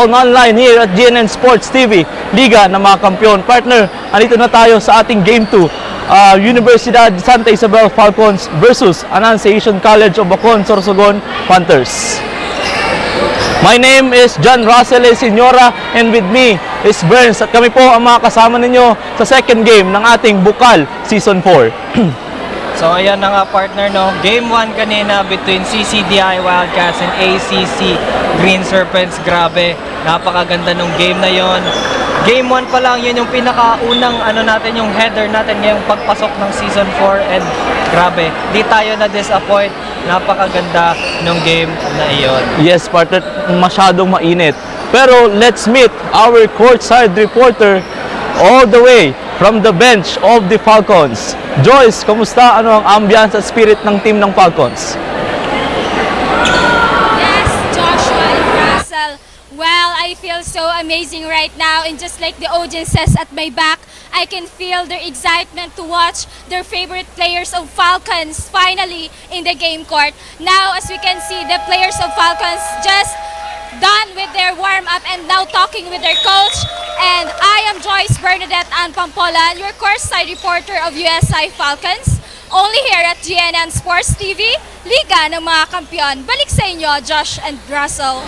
on online here at GNN Sports TV, Liga ng mga Kampiyon. Partner, andito na tayo sa ating Game 2. Universidad Santa Isabel Falcons versus Annunciation College of Bucal, Sorsogon, Panthers. My name is John Russell Señora and with me is Burns at kami po ang mga kasama ninyo sa second game ng ating Bucal Season 4. So ayan na nga partner, no? Game 1 kanina between CCDI Wildcats and ACC Green Serpents. Grabe, napakaganda nung game na yon. Game 1 pa lang, yun yung pinakaunang natin, yung header natin ngayong pagpasok ng Season 4 and grabe, di tayo na-disappoint. Napakaganda nung game na iyon. Yes, partner, masyadong mainit. Pero let's meet our courtside reporter all the way from the bench of the Falcons. Joyce, kamusta? Ano ang ambiance at spirit ng team ng Falcons? Yes, Joshua and Russell. Well, I feel so amazing right now, and just like the audiences at my back, I can feel their excitement to watch their favorite players of Falcons finally in the game court. Now, as we can see, the players of Falcons just done with their warm-up and now talking with their coach. And I am Joyce Bernadette Ann Pampola, your courtside reporter of USI Falcons. Only here at GNN Sports TV, Liga ng mga Kampiyon. Balik sa inyo, Josh and Russell.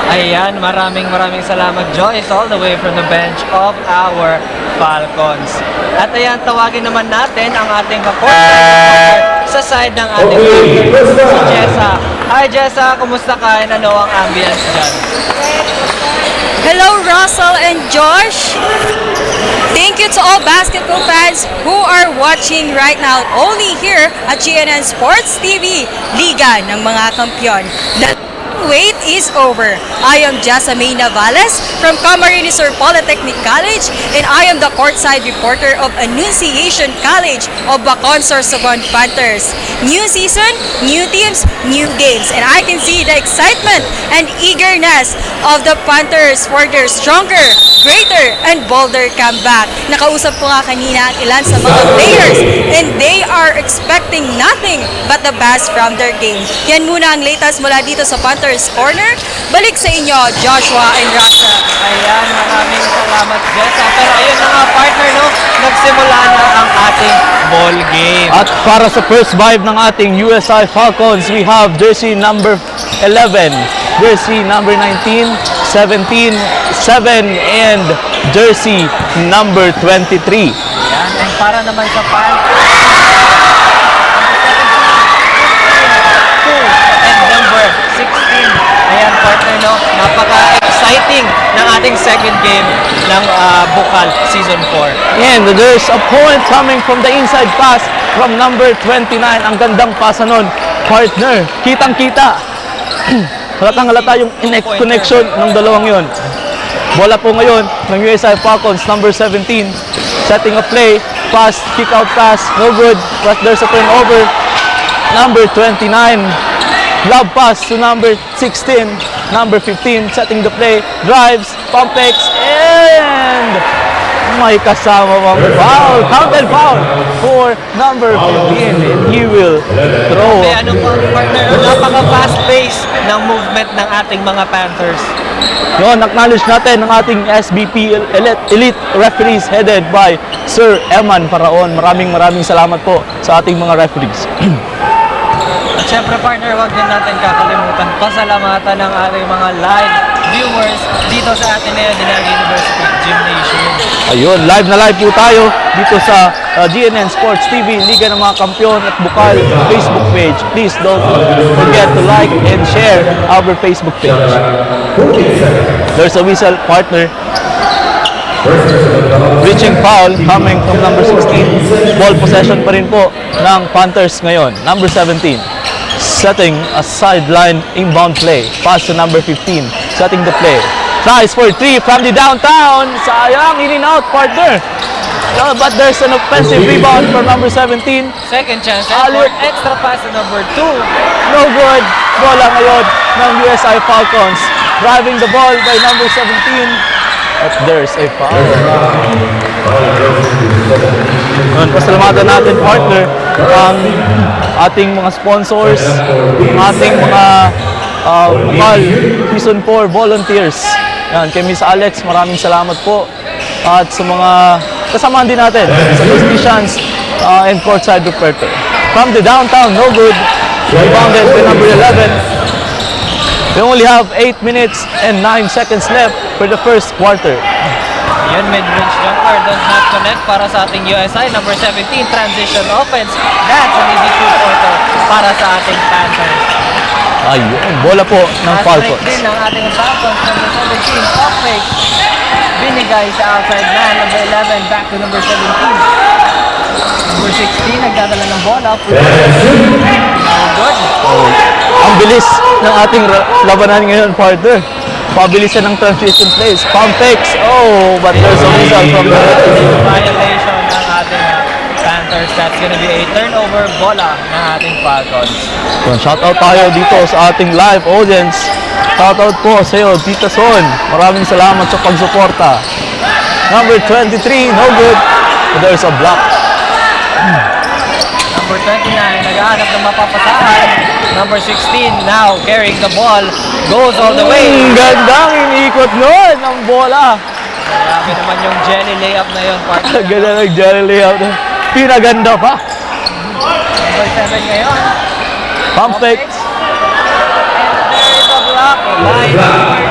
Ayan, maraming salamat Joyce, all the way from the bench of our Falcons. At ayan, tawagin naman natin ang ating courtside sa side ng ating team, si Jessa. Hi Jessa, kumusta ka? Ano ang ambience dyan? Hello Russell and Josh. Thank you to all basketball fans who are watching right now only here at GNN Sports TV, Liga ng mga Kampiyon. The wait is over. I am Jessamay Navales from Camarines Sur Polytechnic College and I am the courtside reporter of Annunciation College of Bucal, Sorsogon, Panthers. New season, new teams, new games, and I can see the excitement and eagerness of the Panthers for their stronger, greater, and bolder comeback. Nakausap ko nga kanina ang ilan sa mga players and they are expecting nothing but the best from their game. Yan muna ang latest mula dito sa Panthers Corner. Balik sa inyo, Joshua and Russell. Ayan, maraming salamat Jessa. Pero ayun na nga partner, no? Nagsimula na ang ating ball game. At para sa first vibe ng ating USI Falcons, we have jersey number 11, jersey number 19, 17, 7, and jersey number 23. Ayan, and para naman sa Panthers, and number 16. Ayan partner, no? Napaka-exciting ng ating second game ng Bucal Season 4. And there's a point coming from the inside pass from number 29. Ang gandang pasa nun, partner. Kitang-kita. Halatang-halata yung connection ng dalawang yun. Bola po ngayon ng USI Falcons, number 17. Setting a play, pass, kick-out pass, no good. But there's a turnover. Number 29. Love pass to number 16. Number 15, setting the play, drives, pump fakes, and may kasama pang foul, counted foul for number 15, and he will throw. Kaya ano po, partner, napaka-fast pace ng movement ng ating mga Panthers. Yun, acknowledge natin ang ating SBP Elite Referees headed by Sir Eman Paraon. Maraming salamat po sa ating mga referees. At syempre partner, huwag din natin kakalimutan pasalamatan ng ating mga live viewers dito sa Ateneo de la University Gymnasium. Ayun, live na live po tayo dito sa GNN Sports TV, Liga ng mga Kampiyon at Bucal Facebook page. Please don't forget to like and share our Facebook page. There's a whistle, partner. Reaching foul coming from number 16. Ball possession pa rin po ng Panthers ngayon. Number 17. Setting a sideline inbound play. Pass to number 15. Setting the play. Tries for 3 from the downtown. Sayang, in and out, partner. But there's an offensive rebound for number 17. Second chance for extra pass to number 2. No good. Bola ngayon ng USI Falcons. Driving the ball by number 17. At there's a foul. Pasalamatan natin, partner, ang ating mga sponsors, ang ating mga Bucal Season 4 volunteers. Yan, kay Miss Alex, maraming salamat po. At sa mga kasamahan din natin, sa technicians and courtside reporter. From the downtown, no good. Rebounded by number 11. We only have 8 minutes and 9 seconds left for the first quarter. Yun, mid-range jumper, does not connect para sa ating USI. Number 17, transition offense. That's an easy two-pointer para sa ating Panthers. Ayun, bola po ng Last break Falcons. din ng ating Falcons. Number 17, off fake. Binigay sa outside man. Number 11, back to number 17. Number 16, nagdadala ng bola. Good. Ang bilis ng ating labanan ngayon, partner. Pabilisan ng transition plays. Pump fakes. Oh, but there's a whistle from the Violation ng ating Panthers. That's gonna be a turnover bola ng ating Falcons. Shoutout tayo dito sa ating live audience. Shoutout po sa iyo, Tita Son. Maraming salamat sa pagsuporta. Number 23, no good. But there's a block. Number 29, nag-aanap ng mapapasahan. Number 16, now carrying the ball, goes all the way. Gandang iniikot nun ang bola. Grabe naman yung jelly layup na yun, partner. Ganda ng jelly layup. Pinaganda pa. Number 7 ngayon. Pump fakes. There is a block. Line number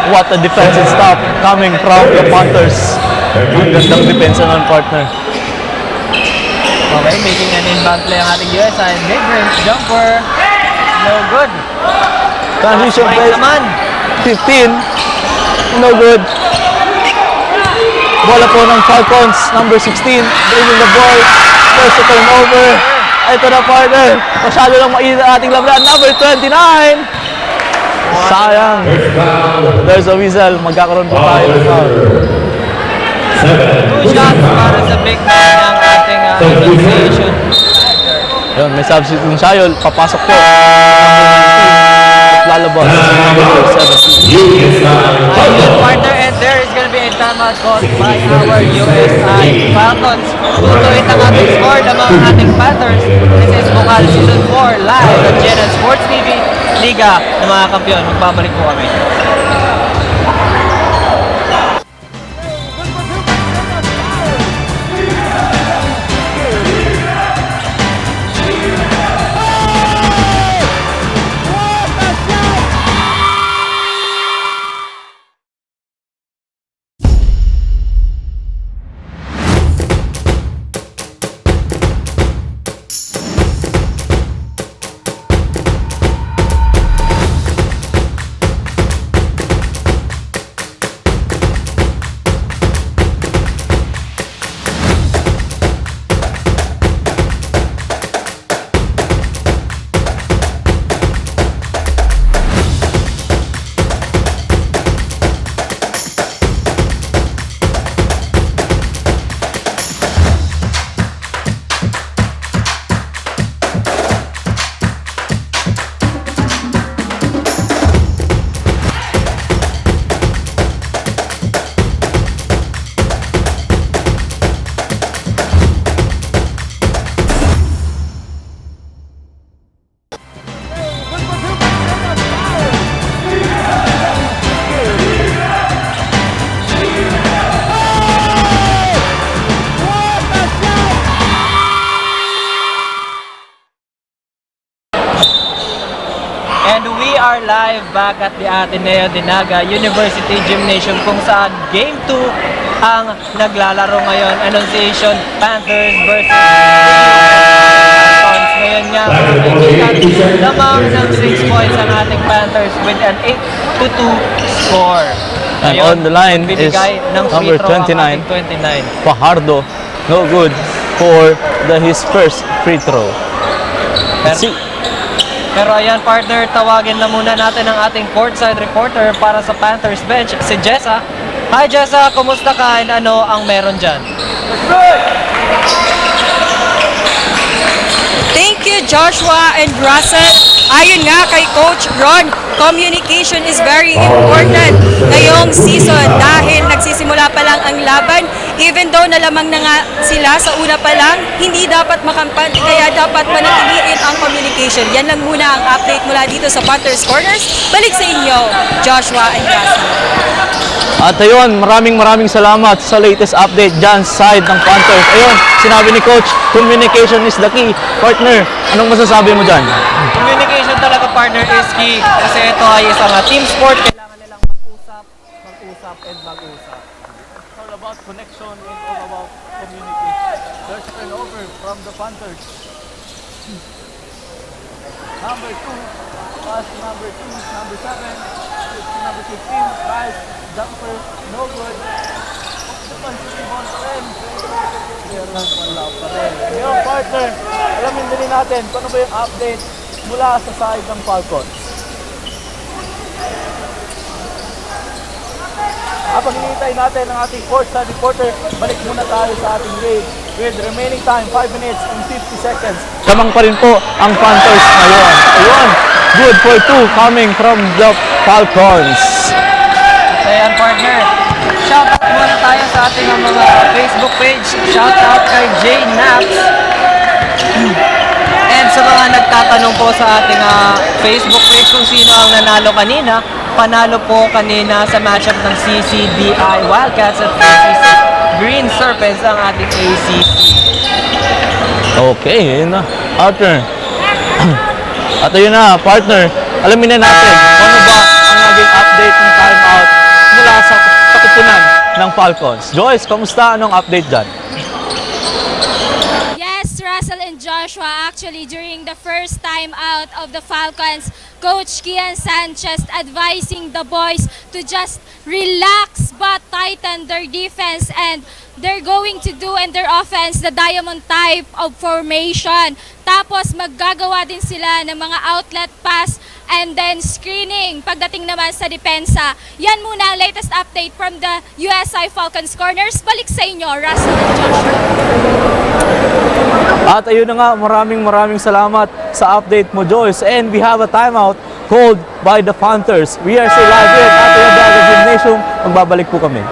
2. What a defensive stop coming from the Panthers. Ang gandang depensa ng partner. Okay, making an inbound play ang ating USI. Mid-range jumper. No good. Transition Break play. naman. 15. No good. Bola po ng Falcons. Number 16. Bringing the ball. First turnover. Ito na partner. Masyado lang mainit ang ating laban. Number 29. Sayang. There's a whistle. Magkakaroon po tayo ng foul. 2 shots para sa big man ng ating Annunciation. Yun, may substitute ng Sayol. Papasok po. Number 19. Lalabas. Number 17. Ayun, partner, and there is gonna be a timeout called by our USI Falcons. 2-8 ang ating score ng mga ating Panthers. This is Bucal Season 4 live at GNN Sports TV, Liga ng mga kampiyon. Magbabalik po kami. And we are live back at the Ateneo de Naga University Gymnasium kung saan Game 2 ang naglalaro ngayon. Annunciation Panthers versus FALCONS. Ngayon nga, lamang ng 6 points ang ating Panthers with an 8-2 score. And on the line is binigay ng free number throw ang 29. ating 29. Fajardo. No good for his first free throw. Pero ayan, partner, tawagin na muna natin ang ating courtside reporter para sa Panthers bench, si Jessa. Hi Jessa, kumusta ka? And ano ang meron dyan? Thank you, Joshua and Russell. Ayon nga kay Coach Ron, communication is very important ngayong season dahil nagsisimula pa lang ang laban. Even though nalamang na nga sila sa una pa lang, hindi dapat makampante, kaya dapat manatiliin ang communication. Yan lang muna ang update mula dito sa Panthers Corners. Balik sa inyo, Joshua and Russell. At ayun, maraming salamat sa latest update dyan sa side ng Panthers. Ayun, sinabi ni Coach, communication is the key. Partner, anong masasabi mo dyan? Communication talaga, partner, is key. Kasi ito ay isang team sport. Kailangan nilang mag-usap, and mag-usap. It's all about connection and all about communication. There's turnover from the Panthers. Number 2, pass to number 2, number 7, number 15, right, jumper, no good. Defensive on pa rin. Meron wala pa rin. Ngayon, partner, alamin din natin kung ano ba yung update mula sa side ng Falcons. Habang hinihintay natin ang ating courtside reporter, balik muna tayo sa ating game. With remaining time, 5 minutes and 50 seconds. Kamang pa rin po ang Panthers ngayon. Ayun, good for 2 coming from the Falcons. Ayan, partner. Shoutout muna tayo sa ating mga Facebook page. Shoutout kay Jay Naps. And sa mga nagtatanong po sa ating Facebook page kung sino ang nanalo kanina, panalo po kanina sa matchup ng CCDI Wildcats at ACC Green Serpents ang ating ACC. Okay, yun na. Partner. At yun na, partner. Alamin na natin kung ano ba ang naging update ng timeout mula sa kakupunan ng Falcons. Joyce, kamusta? Anong update dyan? Yes, Russell and Joshua, actually during the first time out of the Falcons, Coach Kian Sanchez advising the boys to just relax but tighten their defense, and they're going to do in their offense the diamond type of formation. Tapos maggagawa din sila ng mga outlet pass and then screening pagdating naman sa depensa. Yan muna ang latest update from the USI Falcons Corners. Balik sa inyo, Russell and Joshua. At ayun na nga, maraming salamat sa update mo, Joyce. And we have a timeout called by the Panthers. We are still live here at the Gymnasium. Magbabalik po kami.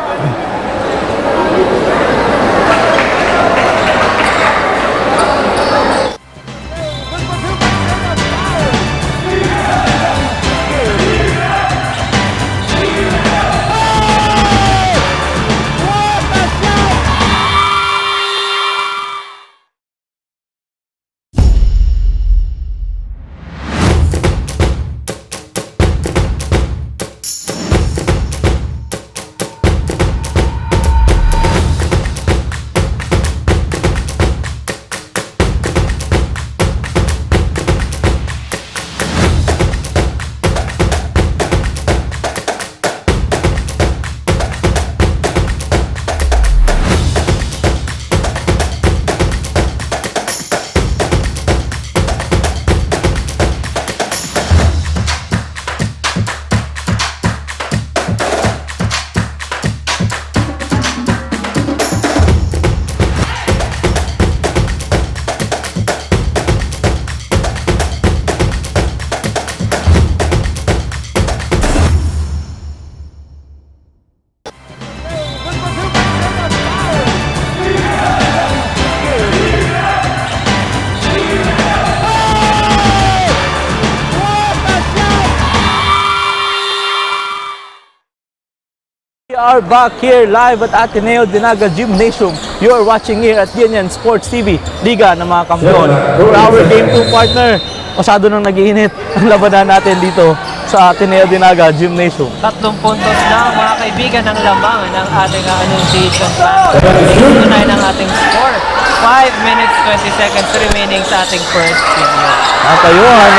We are back here live at Ateneo Dinaga Gymnasium. You are watching here at Union Sports TV, Liga ng mga Kampiyon. For our Game 2 partner, masyado nang nag-iinit ang labanan natin dito sa Ateneo Dinaga Gymnasium. 3 puntos na, mga kaibigan, ang lamang ng ating annunciation plan. Tunay ng ating score. 5 minutes 20 seconds remaining sa ating first video. At ayun,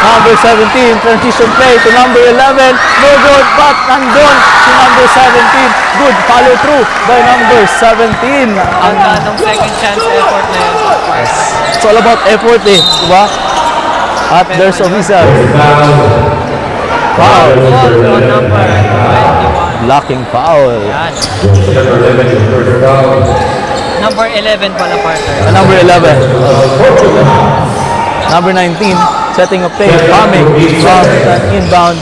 number 17, transition play to number 11. No good, but nandun si number 17. Good follow through by number 17. Ang anong second chance effort na yun. It's all about effort eh, diba? At there's a whistle. Foul. On number 21. Blocking foul. Yan. Number 11 pala, partner. Number 11. Number 19, setting a play, coming from an inbound.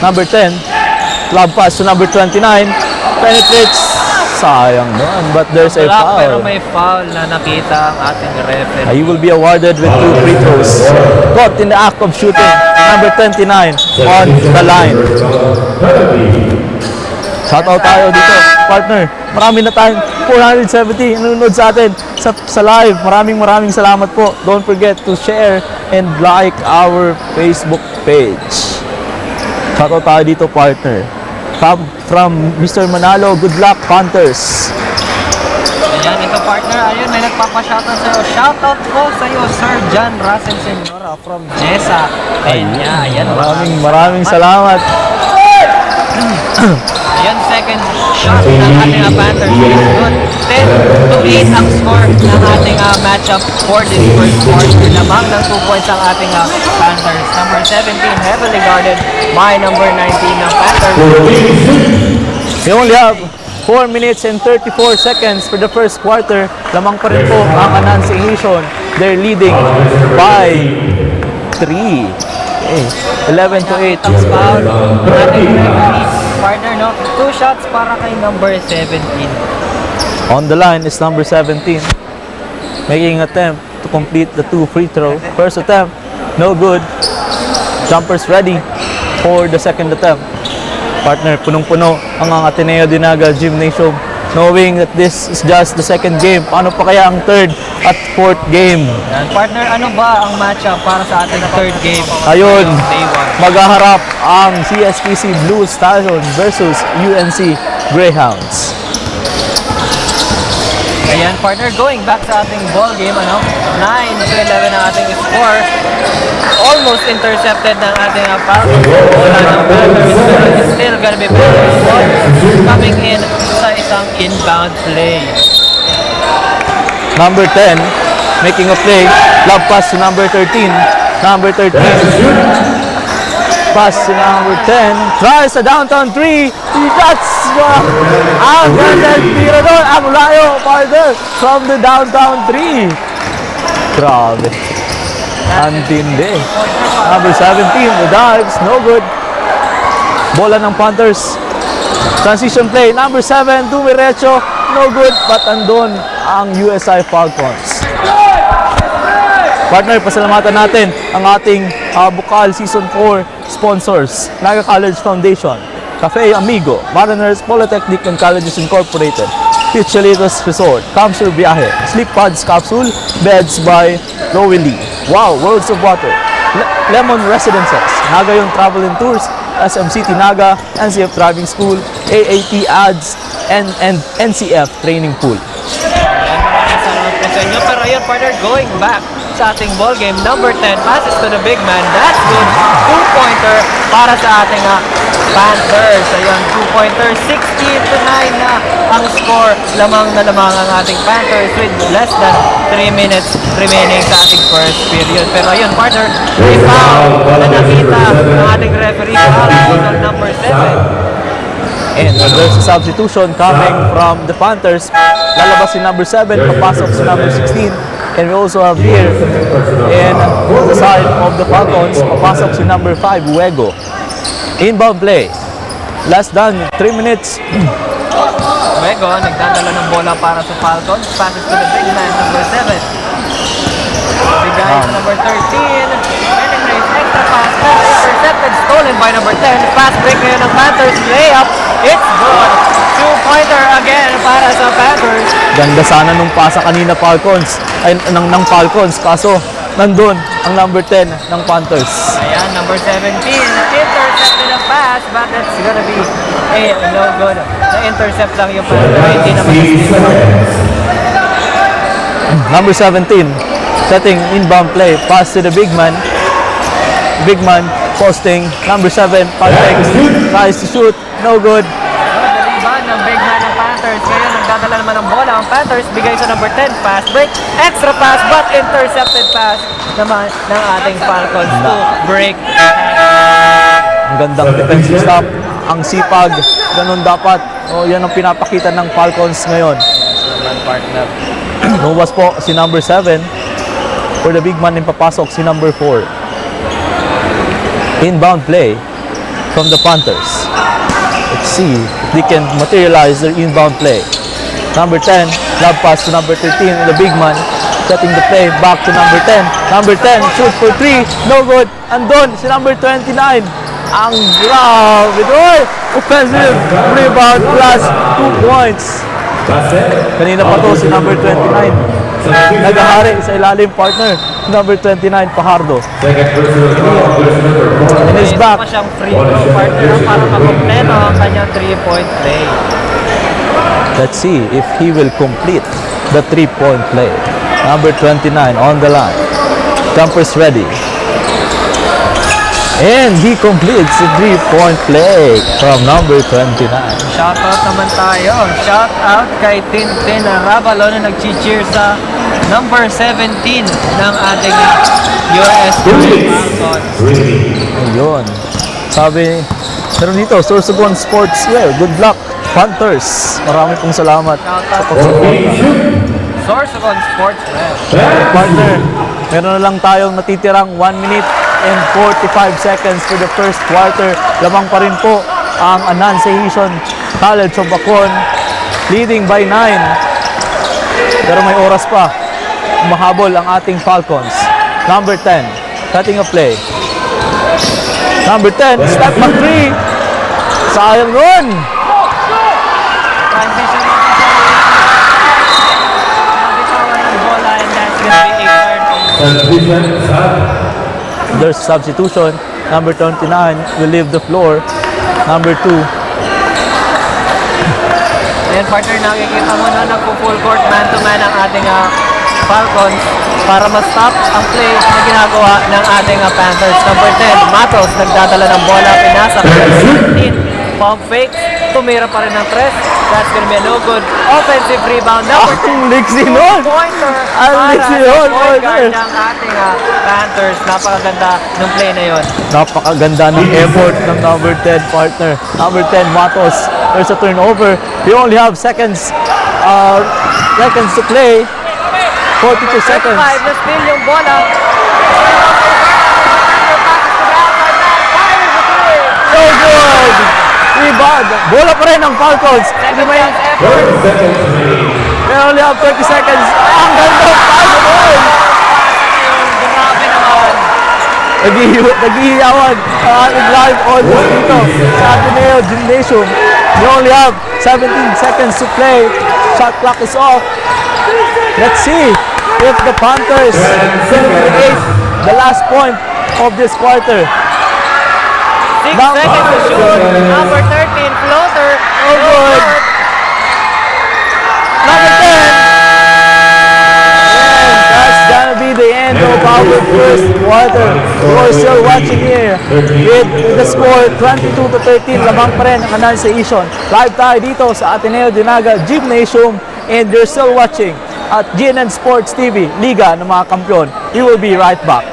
Number 10, lob pass to number 29, penetrates Sayang doon, but there's a Black, pero foul. may foul na nakita ang ating referee. He will be awarded with 2 free throws. Caught in the act of shooting, number 29 on the line. Shoutout tayo dito, partner. Marami na tayong 470 nanonood sa atin sa live. Maraming salamat po. Don't forget to share and like our Facebook page. Shoutout tayo dito, partner. From Mr. Manalo, good luck, Panthers. Ayan, ito partner. Ayun, may nagpapa-shoutout sa'yo. Shoutout ko sa'yo, Sir John Russell Senora from Jessa. Ayan, Maraming salamat. Ayan, second shot ng ating Panthers is good. 10-8 ang score ng ating matchup for this first quarter. Lamang ng 2 points ang ating Panthers. Number 17, heavily guarded by number 19 ng Panthers. We only have 4 minutes and 34 seconds for the first quarter. Lamang pa rin po ang Annunciation. They're leading by 3. 11-8. Ang foul ng ating referee. Partner, no? 2 shots para kay number 17. On the line is number 17. Making attempt to complete the 2 free throw. First attempt, no good. Jumpers ready for the second attempt. Partner, punong-puno ang Ateneo Dinaga Gymnasium. Knowing that this is just the second game, paano pa kaya ang third at fourth game? Yan, partner, ano ba ang matchup para sa ating third game? Ayun, Day 1. maghaharap ang CSPC Blue Stallion versus UNC Greyhounds. Ayan, partner, going back sa ating ball game, 9-11 ang ating score. Almost intercepted ng ating Falcons. Wala ng Panthers, pero it's still gonna be better. Coming in sa isang inbound play. Number 10, making a play. Love pass to number 13. Number 13. Pass to number 10. Tries a downtown 3. That's ang ganda tira doon. Ang layo, partner, from the downtown 3. Grabe. Antindi. Number 17, the dives. No good. Bola ng Panthers. Transition play. Number 7, Dumirecho. No good. But andun ang USI Falcons. Partner, pasalamatan natin ang ating Bucal Season 4 sponsors. Naga College Foundation, Cafe Amigo, Mariners Polytechnic and Colleges Incorporated, Pichelitos Resort, Camsur Biahe, Sleep Pods Capsule, Beds by Rowley, Wow, Worlds of Water, Lemon Residences, Naga yung Travel and Tours, SM City Naga, NCF Driving School, AAT Ads, and NCF Training Pool. Salamat po sa inyo. Pero ayun, partner, going back sa ating ball game, number 10 passes to the big man. That's good. 2-pointer para sa ating Panthers. Ayun, 2-pointer. 16-9 na ang score. Lamang na lamang ang ating Panthers with less than 3 minutes remaining sa ating first period. Pero ayun, partner, may foul na nakita ng ating referee. Foul on number 7. And there's a substitution coming from the Panthers. Lalabas si number 7, papasok si number 16. And we also have here in the side of the Falcons, papasok si number 5, Huego. Inbound play. Less than 3 minutes. Huego, nagdadala ng bola para sa Falcons. Passes to the big man, number 7. Bigay sa number 13. Penetrates, extra pass, intercepted, stolen by number 10. Fast break ngayon ng Panthers. Layup, it's good. 2-pointer again para sa Panthers. Ganda sana nung pasa kanina Falcons, ay ng Falcons, kaso nandun ang number 10 ng Panthers. Ayan, number 17. Intercepted ang pass, but that's gonna be no good. Na-intercept lang yung pass. Hindi naman Number 17, setting inbound play, pass to the big man. Big man posting, number 7, Pantex, tries to shoot, no good. Rebound ng big man ng Panthers. Ngayon, nagdadala naman ng bola ang Panthers. Bigay sa number 10, pass break. Extra pass, but intercepted pass naman ng ating Falcons to break. Ang gandang defensive stop, ang sipag, ganun dapat. O yan ang pinapakita ng Falcons ngayon. Partner. Lumabas po si number 7. For the big man, papasok si number 4. Inbound play from the Panthers. Let's see if they can materialize their inbound play. Number 10, love pass to number 13, the big man. Setting the play back to number 10. Number 10, shoot for 3, no good. Andun, si number 29. Ang grabe doon. Offensive rebound plus 2 points. Kanina pa to si number 29. Nagahari sa ilalim partner. Number 29, Pajardo. And he's back. Pa siyang free throw partner para makompleto ang kanyang 3-point play. Let's see if he will complete the 3-point play. Number 29 on the line. Jumpers ready. And he completes the 3-point play from number 29. Shoutout naman tayo. Shoutout kay Tintin Arabalo na nag-cheer sa number 17 ng ating US FALCONS. Ayun. Sabi, pero dito, Sorsogon Sportswear. Good luck, Panthers. Marami pong salamat sa pagsuporta. Sorsogon Sportswear. Partner, meron na lang tayong natitirang 1 minute and 45 seconds for the first quarter. Lamang pa rin po ang Annunciation College of Bacon, leading by 9. Pero may oras pa. Mahabol ang ating Falcons. Number 10, cutting a play. Number 10, step back 3. Sayang nun. Transition nabitawan ng bola and that's gonna be a third. There's substitution. Number 29 will leave the floor. Number 2. Ayan partner, nakikita mo na nagpo-full court man-to-man ang ating Falcons para ma-stop ang play na ginagawa ng ating Panthers. Number 10, Matos, nagdadala ng bola, pinasa. 17, pump fakes, tumira pa rin ng 3. That's gonna be a no good offensive rebound. Number 2, Ang liksi nun. pointer Ang para liksi sa nun, point guard partner. ng ating Panthers. Napakaganda ng play na yon. Napakaganda ng effort ng number 10 partner. Number 10, Matos. There's a turnover. We only have seconds to play. 42 seconds. 5 na steal yung bola. So good! Rebound. Bola pa rin ng Falcons. Hindi may We only have 30 seconds. Ang ganda ng pass ball! Grabe naman. Naghihiyawan ang ating live audience dito sa Ateneo Gymnasium. We only have 17 seconds to play. Shot clock is off. Let's see if the Panthers can create the last point of this quarter. 6 seconds to shoot. Number 13, floater. Oh, good. Number 10. And that's gonna be the end of our first quarter. We're still watching here with the score 22-13. Lamang pa rin ang Annunciation. Live tayo dito sa Ateneo Dinaga Gymnasium and you're still watching at GNN Sports TV, Liga ng mga Kampiyon. We will be right back.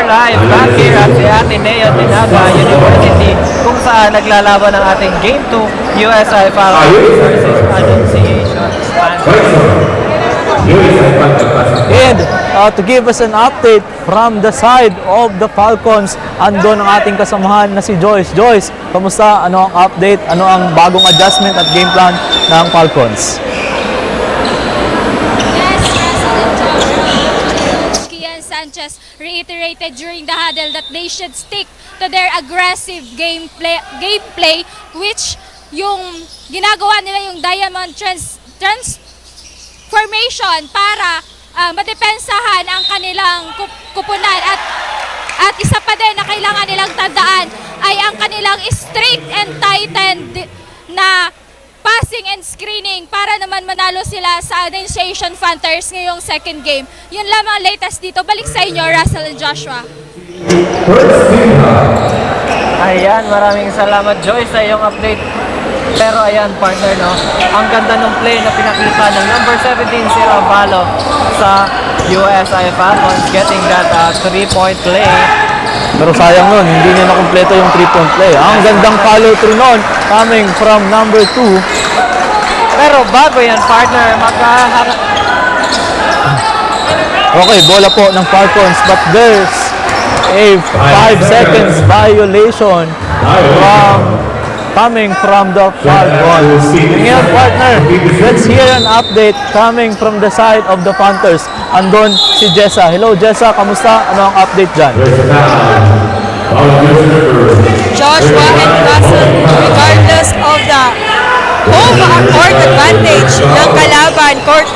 Live back here at the Ateneo Dinaga University kung saan naglalaban ang ating Game 2 USI Falcons versus Annunciation Panthers. And to give us an update from the side of the Falcons, andun ang ating kasamahan na si Joyce. Joyce, kamusta? Ano ang update? Ano ang bagong adjustment at game plan ng Falcons? Sanchez reiterated during the huddle that they should stick to their aggressive gameplay, which yung ginagawa nila yung diamond transformation para madepensahan ang kanilang kupunan, at isa pa din na kailangan nilang tandaan ay ang kanilang straight and tightened na passing and screening para naman manalo sila sa Annunciation Panthers ngayong second game. Yun lamang latest dito. Balik sa inyo, Russell and Joshua. Ayan, maraming salamat Joy sa iyong update. Pero ayan partner, no, ang ganda ng play na pinakita ng number 17 si Ravalo sa USI Falcons, getting that 3-point play. Pero sayang nun, hindi niya nakumpleto yung 3-point play. Ang gandang follow through nun, coming from number 2. Pero bago yan partner, Okay, bola po ng Falcons, but there's a 5 seconds violation coming from the Falcons. Ngayon partner, let's hear an update coming from the side of the Panthers. Andun si Jessa. Hello Jessa, kamusta? Ano ang update dyan? Joshua and Russell, regardless of the home court advantage ng kalaban, Coach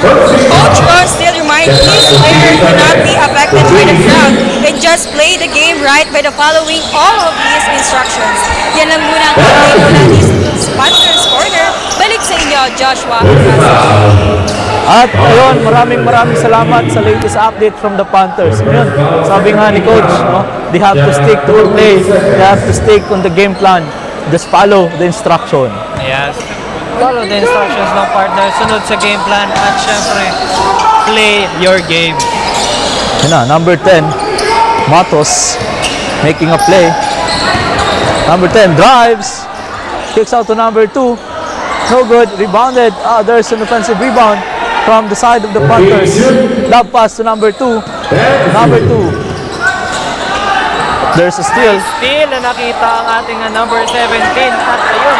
Ross still reminds his player to not be affected by the crowd and just play the game right by the following all of his instructions. Yan lang muna ang update mula ni Panthers Corner. Balik sa inyo, Joshua and Russell. At ayun, maraming salamat sa latest update from the Panthers. Ayun, sabi nga ni Coach, no, they have to stick to the play, they have to stick on the game plan, just follow the instruction. yes, follow the instructions ng partner, sunod sa game plan, at syempre, play your game. Yun na, number 10, Matos, making a play. Number 10, drives, kicks out to number 2, no good, rebounded. There's an offensive rebound from the side of the Panthers. Lob pass to number 2. Number 2. There's a steal. Steal na nakita ang ating number 17, at ayun,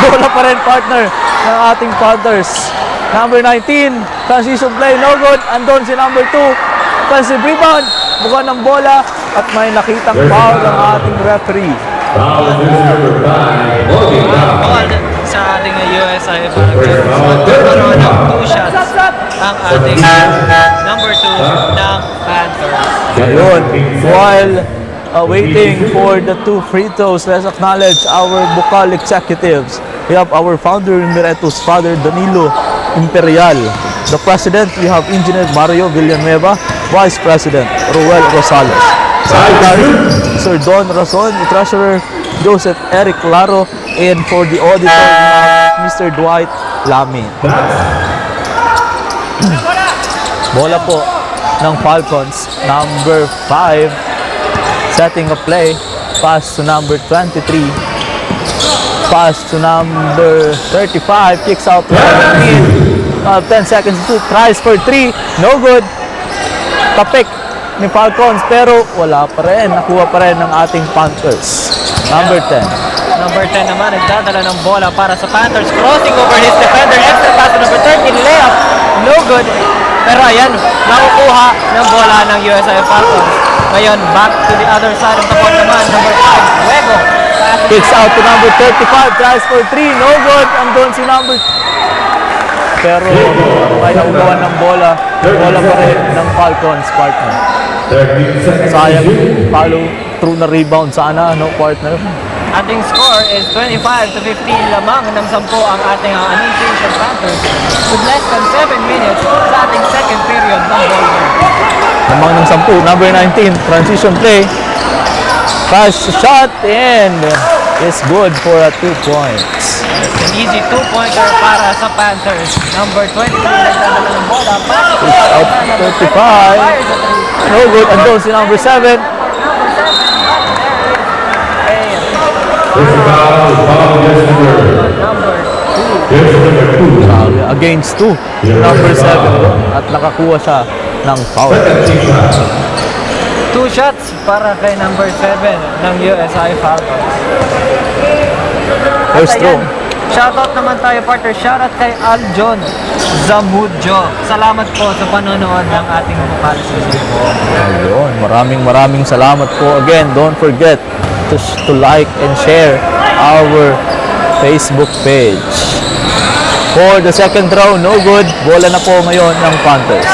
Bola pa rin partner ng ating Panthers. Number 19, transition play, no good. Andon si number 2. Offensive rebound, buka ng bola, at may nakitang foul ng ating referee. ball sa ating USI Falcons. Magkakaroon ng 2 shots ang ating number 2 ng Panthers. Ayun, while waiting for the 2 free throws, let's acknowledge our Bucal executives. We have our founder emeritus, Father Danilo Imperial. The President, we have Engineer Mario Villanueva. Vice President, Ruel Rosales. Secretary, Sir Don Razon. Treasurer, Joseph Eric Laro. And for the auditor, Mr. Dwight Lamin. Bola po ng Falcons, number 5, setting a play, pass to number 23, pass to number 35, kicks out to 10 seconds to 2, tries for 3, no good. Tapik ni Falcons, pero wala pa rin, nakuha pa rin ng ating Panthers. Number 10. Number 10 naman, nagdadala ng bola para sa Panthers, crossing over his defender, extra pass to number 13, layup, no good. Pero ayan, nakukuha ng bola ng USI Falcons. Ngayon, back to the other side of the court naman, number 5, Luego. Kicks out to number 35, tries for 3, no good. Andun si number... Pero may naugawan ng bola pa rin ng Falcons, partner. Sayang, follow through na rebound sana, no, partner? Ating score is 25-15 lamang ng 10 ang ating Annunciation Panthers with less than 7 minutes sa ating second period ng ball game. Lamang ng 10, number 19, transition play. Pass shot and is good for a 2 points. It's an easy 2-pointer para sa Panthers. Number 23 nagdadala ng bola. Pass Out 35. No good. Andun si number 7. against 2. Number 7 at nakakuha siya ng foul. 2 shots para kay number 7 ng USI Falcons. First throw. Shoutout naman tayo, partner. Shoutout kay Aljon Zamudjo. Salamat po sa panonood ng ating Bucal season po. Ayun, maraming salamat po. Again, don't forget to like and share our Facebook page. For the second throw, no good. Bola na po ngayon ng Panthers.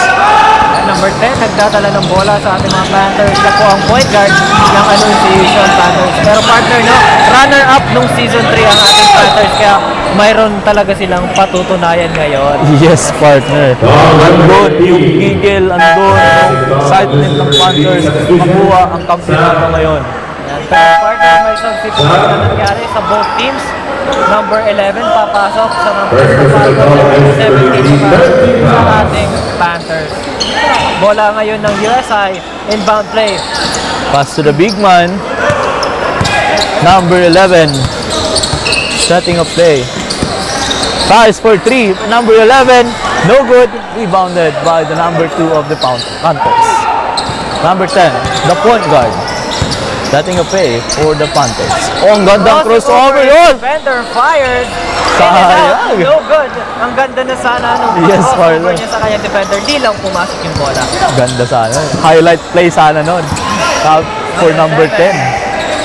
Number 10, nagdadala ng bola sa ating mga Panthers. Siya po ang point guard ng Annunciation Panthers. Pero partner, no, runner-up nung season 3 ang ating Panthers. Kaya mayroon talaga silang patutunayan ngayon. Yes, partner. Andun yung gigil, andun yung excitement ng Panthers. Makuha ang kampiyonato ngayon. Pero partner, may substitution na nangyari sa both teams. Number 11 papasok sa number 17 sa ating Panthers. Bola ngayon ng USI, inbound play. Pass to the big man. Number 11. Setting a play. Tries for 3. Number 11. No good. Rebounded by the number 2 of the Panthers. Number 10. The point guard. Setting a play for the Panthers. Oh, ang gandang crossover yun! Defender fired. Sayang. No good. Ang ganda na sana nung Yes, crossover partner. niya sa kanyang defender. Di lang pumasok yung bola. Ganda sana. Highlight play sana nun. For number 10.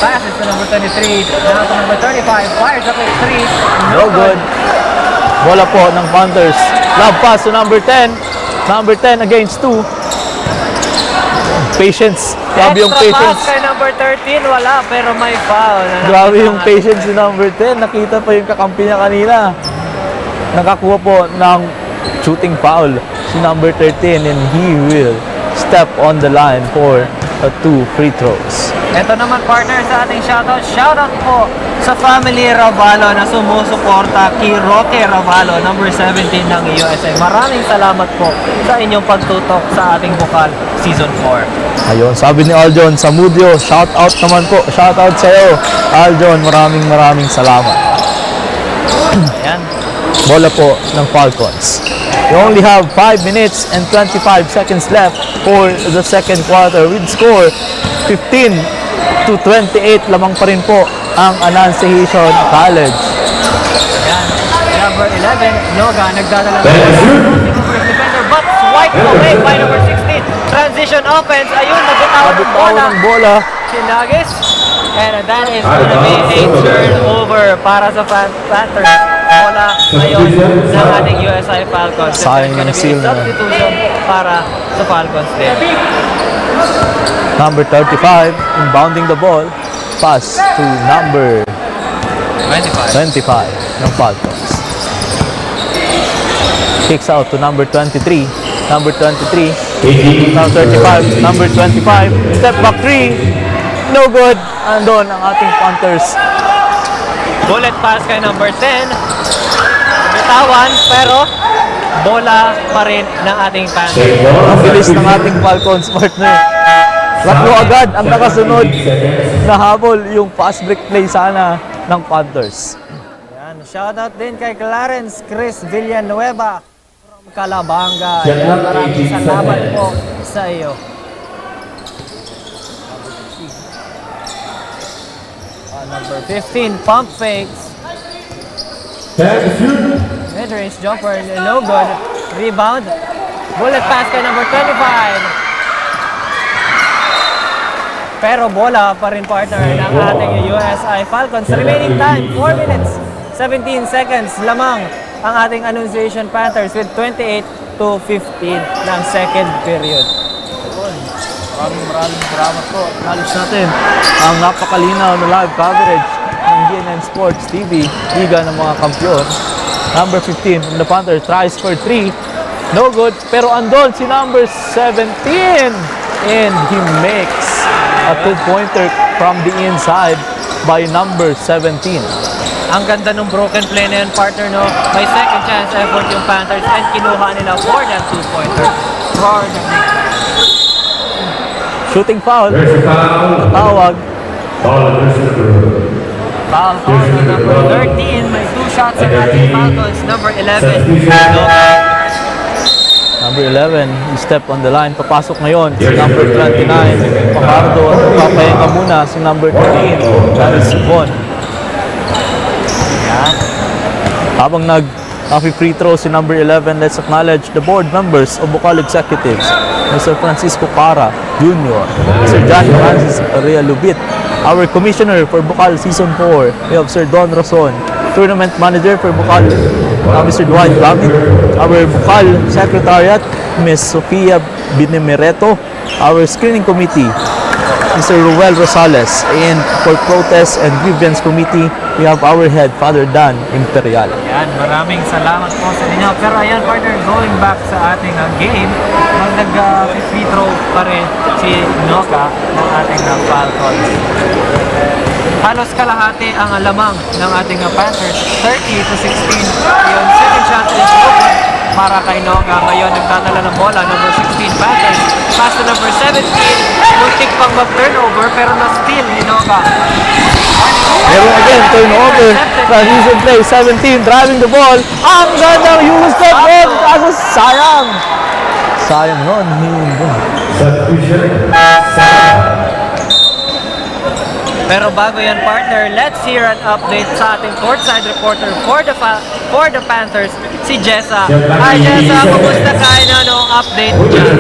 Passes to number 23. Down to number 35. Fires up at 3. No good. Bola po ng Panthers. Love pass to number 10. Number 10 against 2. Patience. Grabe yung Extra patience. pass kay number 13. Wala, pero may foul. Grabe yung patience ni number 10. Nakita pa yung kakampi niya kanina. Nakakuha po ng shooting foul si number 13 and he will step on the line for 2 free throws. Ito naman partner sa ating shoutout. Shoutout po sa family Ravalo na sumusuporta kay Roque Ravalo, number 17 ng USA. Maraming salamat po sa inyong pagtutok sa ating Bucal Season 4. Ayun, sabi ni Aljon Samudio, shout out naman po. Shout out sa iyo, Aljon. Maraming salamat. Ayan. Bola po ng Falcons. We only have 5 minutes and 25 seconds left for the second quarter with score 15-28. Lamang pa rin po ang Annunciation College. Ayan. Number 11, Noga, nagdadala ng defender, but swiped away by number 16. Transition offense, ayun, nagtatawag ng bola. Ng bola. Sinagis. And that is going to be a turnover para sa Panthers. Bola ngayon ng ating USI Falcons. Sayang There's yung going to be seal a na. substitution para sa Falcons din. Number 35, inbounding the ball. Pass to number 25 ng Falcons. Kicks out to number 23. Number 23. Now 35. Number 25. Step back 3. No good. Andon ang ating Panthers. Bullet pass kay number 10. Bitawan, pero bola pa rin ng ating Panthers. Ang bilis ng ating Falcons partner. Tatlo agad ang nakasunod na habol yung fast break play sana ng Panthers. Yan, shoutout din kay Clarence Chris Villanueva from Calabanga. Yan, maraming salamat po sa iyo. Number 15, pump fakes. Mid-range jumper, no good. Rebound. Bullet pass kay number 25. Pero bola pa rin partner ng ating USI Falcons. Remaining time, 4 minutes, 17 seconds lamang ang ating Annunciation Panthers with 28-15 ng second period. Maraming salamat po. Acknowledge natin ang napakalinaw na live coverage ng GNN Sports TV, Liga ng mga Kampiyon. Number 15 from the Panthers tries for 3. No good. Pero andon si number 17 and he makes a 2-pointer from the inside by number 17. Ang ganda ng broken play na yun, partner, no? May second chance effort yung Panthers and kinuha nila for that 2-pointer. Shooting foul. Tawag. Foul on number 13. May 2 shots ang ating Falcons. Number 11, Noga. Number 11, he step on the line. Papasok ngayon si number 29, Pacardo. At papahinga muna si number 13, Travis Bon. Habang free throw si number 11, let's acknowledge the board members of Bucal Executives. Mr. Francisco Cara Jr., Mr. John Francis Realubit. Our commissioner for Bucal Season 4, we have Sir Don Rason. Tournament manager for Bucal, Mr. Dwight Gamit. Our Bucal Secretariat, Ms. Sofia Binimireto. Our screening committee, Mr. Ruel Rosales. And for protest and grievance committee, we have our head, Father Dan Imperial. Ayan, maraming salamat po sa inyo. Pero ayan, partner, going back sa ating game, nag-free throw pa rin si Noga ng ating Falcons. Halos kalahati ang lamang ng ating Panthers, 30-16. Yung second shot is open para kay Noga. Ngayon, nagdadala ng bola, number 16 Panthers. Pass to number 17. Muntik pang mag-turnover pero na-steal ni Noga. Meron again, turnover. Transition play, 17, driving the ball. Ang gandang Houston ball. Kaso sayang. Sayang nun. Pero bago yan, partner, let's hear an update sa ating courtside reporter for the Panthers, si Jessa. Hi Jessa, kumusta ka? Anong update dyan?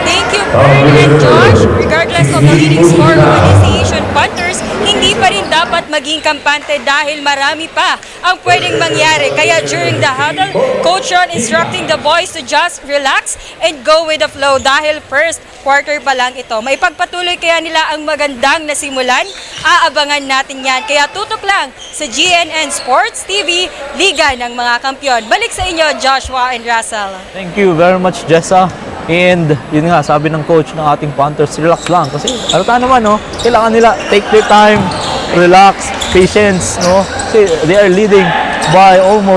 Thank you, Ferdinand Josh. Regardless of the leading score of Initiation Panthers, hindi pa rin dapat maging kampante dahil marami pa ang pwedeng mangyari. Kaya during the huddle, Coach Ron instructing the boys to just relax and go with the flow dahil first quarter pa lang ito. Maipagpatuloy kaya nila ang magandang nasimulan? Aabangan natin yan. Kaya tutok lang sa GNN Sports TV, Liga ng mga Kampyon. Balik sa inyo, Joshua and Russell. Thank you very much, Jessa. And yun nga, sabi ng coach ng ating Panthers, relax lang. Kasi alata naman, no? Kailangan nila take their time, relax, patience, no? Kasi they are leading by 14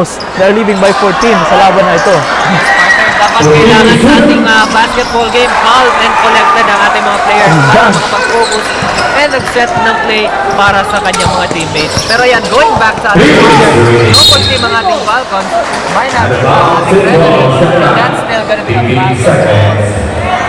sa laban na ito. Dapat kailangan sa ating basketball game, calm and collected ang ating mga players para makapag-focus and nag-set ng play para sa kanyang mga teammates. Pero yan, going back sa ating players, yung team ang ating Falcons, may namin ang ating referee, that's still gonna be a Falcons.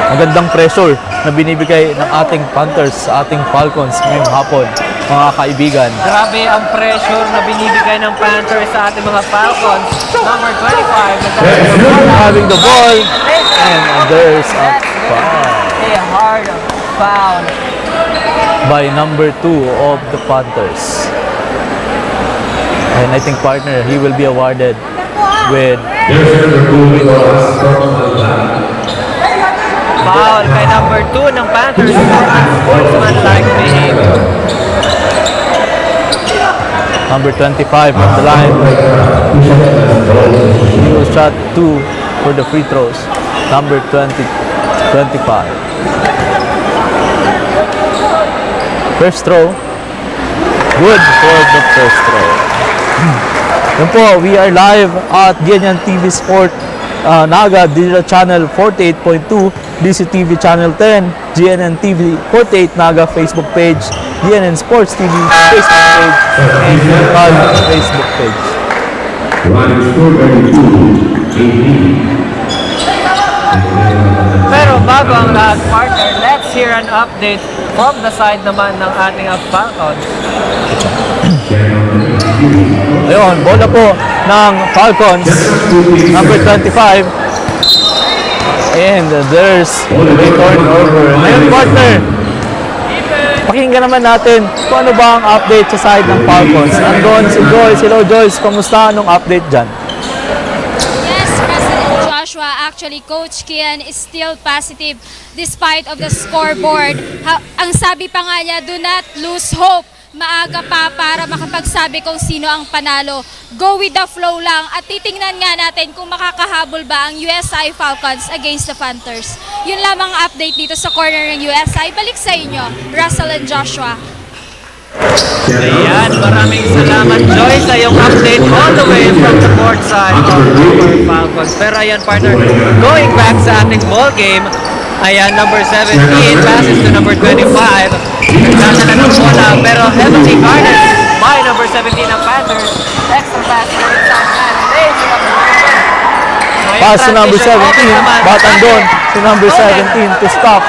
Magandang pressure na binibigay ng ating Panthers sa ating Falcons ngayong hapon, mga kaibigan. Grabe ang pressure na binibigay ng Panthers sa ating mga Falcons. Number 25, Having the ball, and there's a foul a hard foul by number 2 of the Panthers. And I think, partner, he will be awarded with foul kay number 2 ng Panthers for unsportsmanlike behavior. number 25 on the line. He will shot 2 for the free throws. Number 25. First throw. Good for the first throw. Yan po, we are live at Ganyan TV Sport Naga Digital Channel 48.2, DCTV Channel 10, GNN TV 48 Naga Facebook page, GNN Sports TV Facebook page, and Bucal Facebook page. Pero bago ang lahat, partner, let's hear an update from the side naman ng ating Falcons. Ayun, bola po ng Falcons, number 25. And there's a turnover. Ngayon, partner, pakinggan naman natin kung ano ba ang update sa side ng Falcons. Andun si Joyce. Hello, Joyce. Kamusta? Anong update dyan? Yes, President Joshua, actually Coach Kian is still positive despite of the scoreboard. Ang sabi pa nga niya, do not lose hope. Maaga pa para makapagsabi kung sino ang panalo. Go with the flow lang at titingnan nga natin kung makakahabol ba ang USI Falcons against the Panthers. Yun lamang ang update dito sa corner ng USI. Balik sa inyo, Russell and Joshua. Ayan, maraming salamat Joy sa iyong update all the way from the court side of our Falcons. Pero ayan partner, going back sa ating ball game, ayan, number 17 passes to number 25. Nagdadala ng bola pero heavily guarded by number 17 ng Panthers. pass to inside man. Lays it up the field. Pass to number 17, but andun si number 17 to stop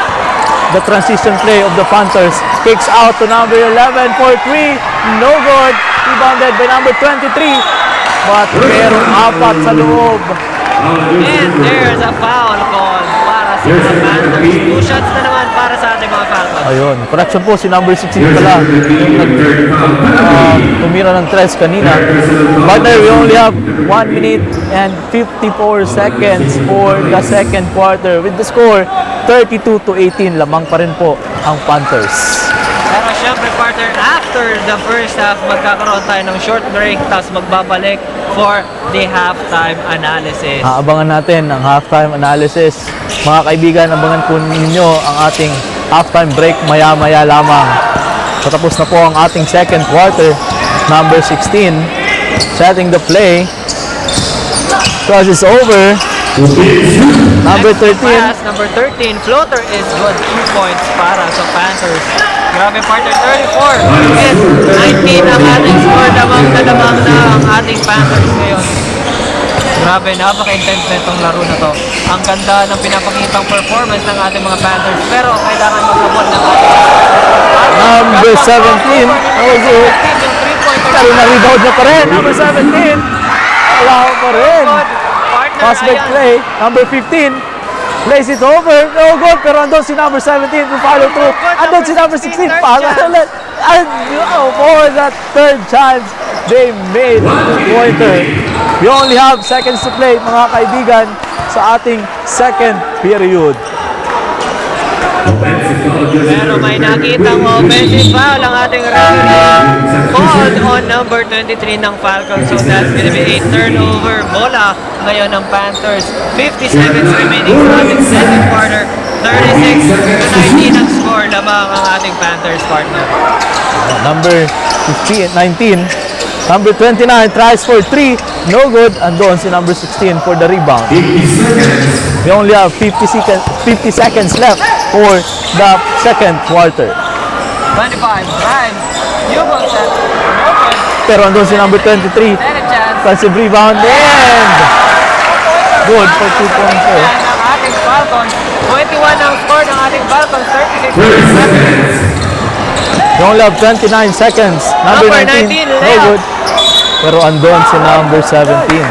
the transition play of the Panthers. Kicks out to number 11 for 3. No good. Rebounded by number 23. But merong apat sa loob. And there's a foul call para sa mga Panthers. 2 shots na naman para sa ating mga Falcons. Ayun. Correction po, si number 16 pala. Tumira ng 3 kanina. But we only have 1 minute and 54 seconds for the second quarter. With the score, 32-18. Lamang pa rin po ang Panthers. Pero syempre partner, after the first half, magkakaroon tayo ng short break, tapos magbabalik for the halftime analysis. Abangan natin ang halftime analysis. Mga kaibigan, abangan po ninyo ang ating halftime break maya-maya lamang. Patapos na po ang ating second quarter. Number 16 setting the play. Cross is over. Number 13. Pass, number 13, floater is good. 2 points para sa Panthers. Grabe partner, 34 and 19 ang ating score. Damang na ang ating Panthers ngayon. Grabe, napaka-intense na itong laro na to. Ang ganda ng pinapakitang performance ng ating mga Panthers. Pero kailangan magkabot ng ating Number 17. Pero na-rebound na pa rin. Number 17. Wala pa rin. Pass back play. Number 15. Plays it over. No good. Pero andun si number 17 to follow through. Andun si number 16. Para ulit. And for that third chance, they made the pointer. We only have seconds to play, mga kaibigan, sa ating second period. Pero may nakitang offensive foul ang ating referee called on number 23 ng Falcons. So that's gonna be a turnover bola ngayon ng Panthers. 50 seconds remaining sa ating second quarter. 36-19 ang score lamang ang ating Panthers partner. Number 15, 19. Number 29 tries for 3. No good. Andun si number 16 for the rebound. We only have 50 seconds left for the second quarter. 25, Ryan, UNIBERSIDAD, no good. Pero andun si number 23. Second chance. Passive rebound and good for 2 points. Ang ating Falcons. 21 ang score ng ating Falcons. 36 seconds. We only have 29 seconds. Number 19, no good. Pero andun si number 17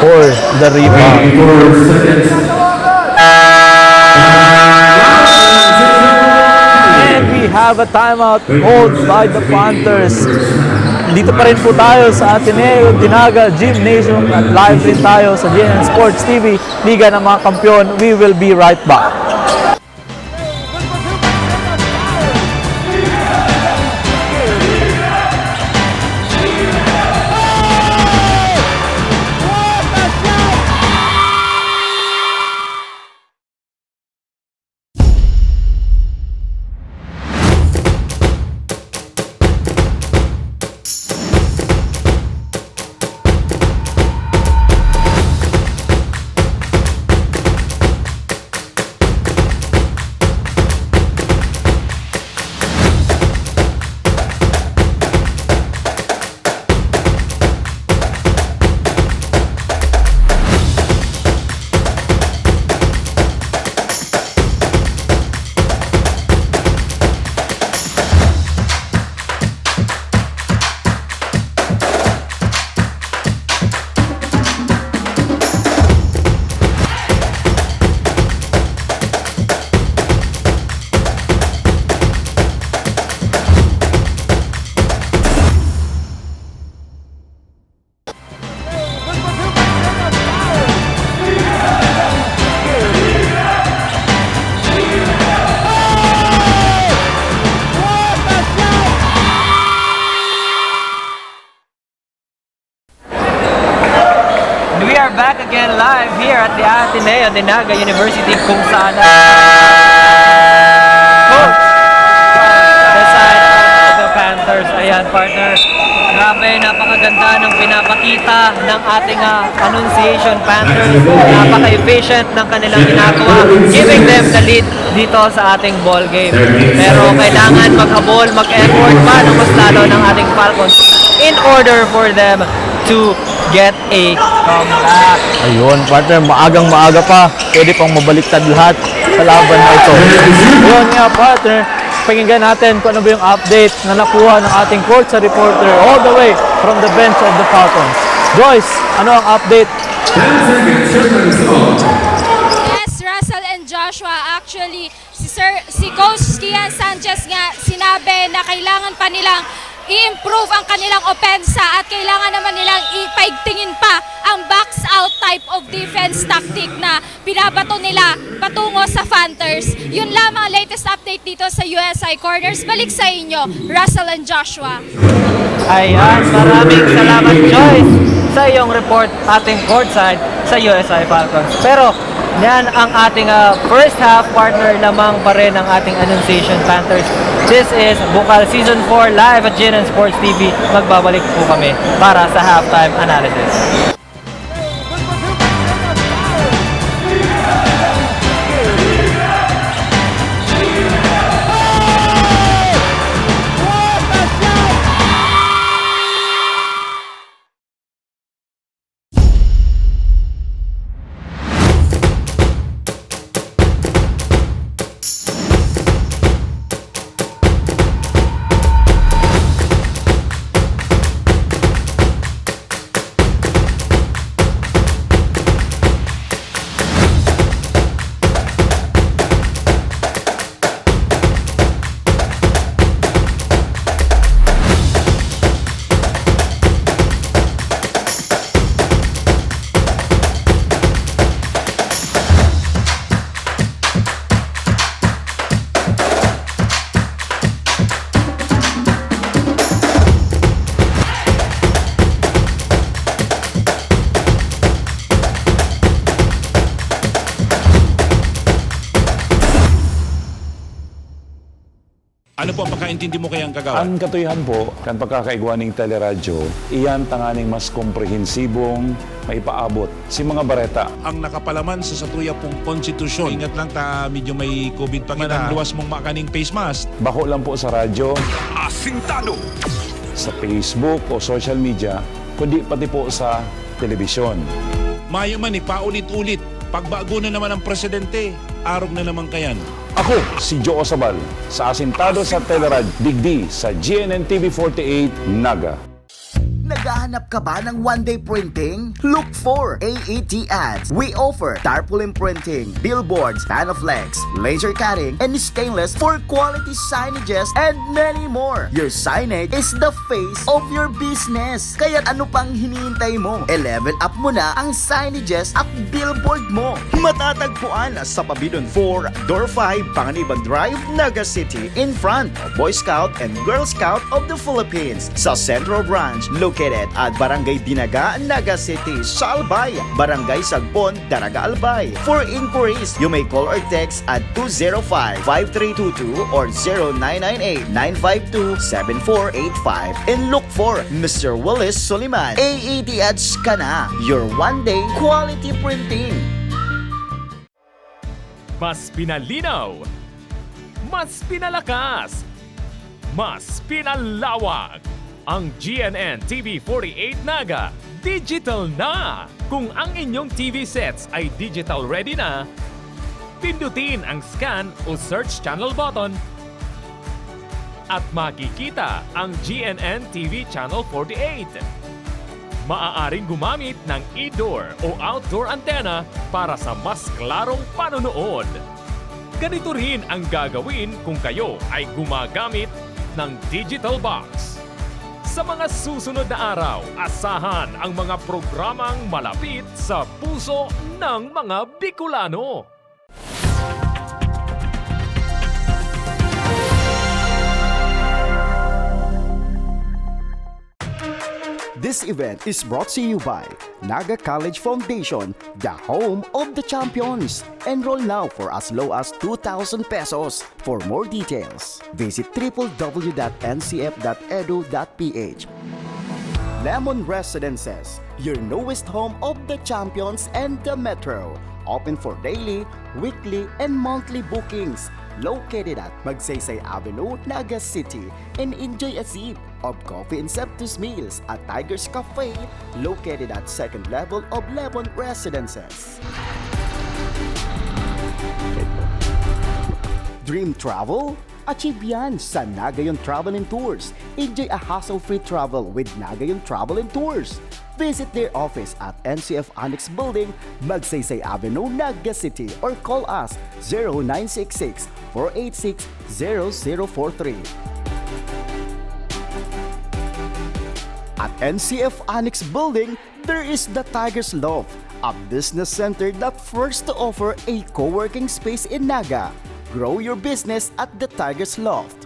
for the rebound. And we have a timeout called by the Panthers. Dito pa rin po tayo sa Ateneo Dinaga Gymnasium at live rin tayo sa GNN Sports TV, Liga ng mga Kampiyon. We will be right back. We are back again live here at the Ateneo Dinaga University kung saan coach the side of the Panthers. Ayan partner, grabe, napakaganda ng pinapakita ng ating Annunciation Panthers. Napaka-efficient ng kanilang ginagawa, giving them the lead dito sa ating ball game. Pero kailangan maghabol, mag-effort pa ng mas lalo ng ating Falcons in order for them to get a comeback. Ayun, partner, maagang maaga pa. Pwede pang mabaliktad lahat sa laban na ito. Ayun nga, partner, pakinggan natin kung ano ba yung update na nakuha ng ating court sa reporter all the way from the bench of the Falcons. Joyce, ano ang update? Yes, Russell and Joshua, actually, si Coach Kian Sanchez nga sinabi na kailangan pa nilang i-improve ang kanilang opensa at kailangan naman nilang ipaigtingin pa ang box-out type of defense tactic na binabato nila patungo sa Panthers. Yun lamang ang latest update dito sa USI Corners. Balik sa inyo, Russell and Joshua. Ayan, maraming salamat Joyce sa iyong report ating courtside sa USI Falcons. Pero yan ang ating first half, partner, lamang pa rin ang ating Annunciation Panthers. This is Bucal Season 4 live at GNN Sports TV. Magbabalik po kami para sa halftime analysis. Ano po ang pagkaintindi mo kayang kagawa? Ang katuyahan po, kan pagkakaigwaning teleradyo, iyan tanganing mas komprehensibong maipaabot si mga bareta. Ang nakapalaman sa satuya pong konstitusyon. Ingat lang ta, medyo may COVID pa kita. Luwas mong makaning face mask. Bako lang po sa radyo, Asintado! sa Facebook o social media, kundi pati po sa telebisyon. Mayo man paulit-ulit. Pagbago na naman ang presidente, arog na naman kayan. Ako, si Joe Isabel, sa Asintado sa Teleradyo, digdi sa GNN TV 48, Naga. Naghahanap ka ba ng one-day printing? Look for AET Ads. We offer tarpaulin printing, billboards, panflex, laser cutting, and stainless for quality signages and many more. Your signage is the face of your business. Kaya ano pang hinihintay mo? I-level up mo na ang signages at billboard mo. Matatagpuan sa Pabidon 4, Door 5, Panganiban Drive, Naga City, in front of Boy Scout and Girl Scout of the Philippines. Sa Central Branch, located at Barangay Dinaga, Naga City, Salbay, Barangay Sagpon, Daraga Albay. For inquiries, you may call or text at 205-5322 or 0998-952-7485 and look for Mr. Willis Soliman. AET Ads ka na, your one-day quality printing. Mas pinalinaw, mas pinalakas, mas pinalawak. Ang GNN TV 48 Naga, digital na! Kung ang inyong TV sets ay digital ready na, pindutin ang scan o search channel button at makikita ang GNN TV Channel 48. Maaaring gumamit ng indoor o outdoor antenna para sa mas klarong panonood. Ganito rin ang gagawin kung kayo ay gumagamit ng digital box. Sa mga susunod na araw, asahan ang mga programang malapit sa puso ng mga Bicolano. This event is brought to you by Naga College Foundation, the home of the champions. Enroll now for as low as 2,000 pesos. For more details, visit www.ncf.edu.ph. Lemon Residences, your newest home of the champions and the metro. Open for daily, weekly, and monthly bookings. Located at Magsaysay Avenue, Naga City, and enjoy a sip, of coffee and Septus meals at Tiger's Cafe, located at second level of Lebon Residences. Dream travel? Achieve yan sa Nagayon Travel and Tours. Enjoy a hassle-free travel with Nagayon Travel and Tours. Visit their office at NCF Annex Building, Magsaysay Avenue, Naga City, or call us 0966-486-0043. At NCF Annex Building, there is the Tiger's Loft, a business center that first to offer a co-working space in Naga. Grow your business at the Tiger's Loft.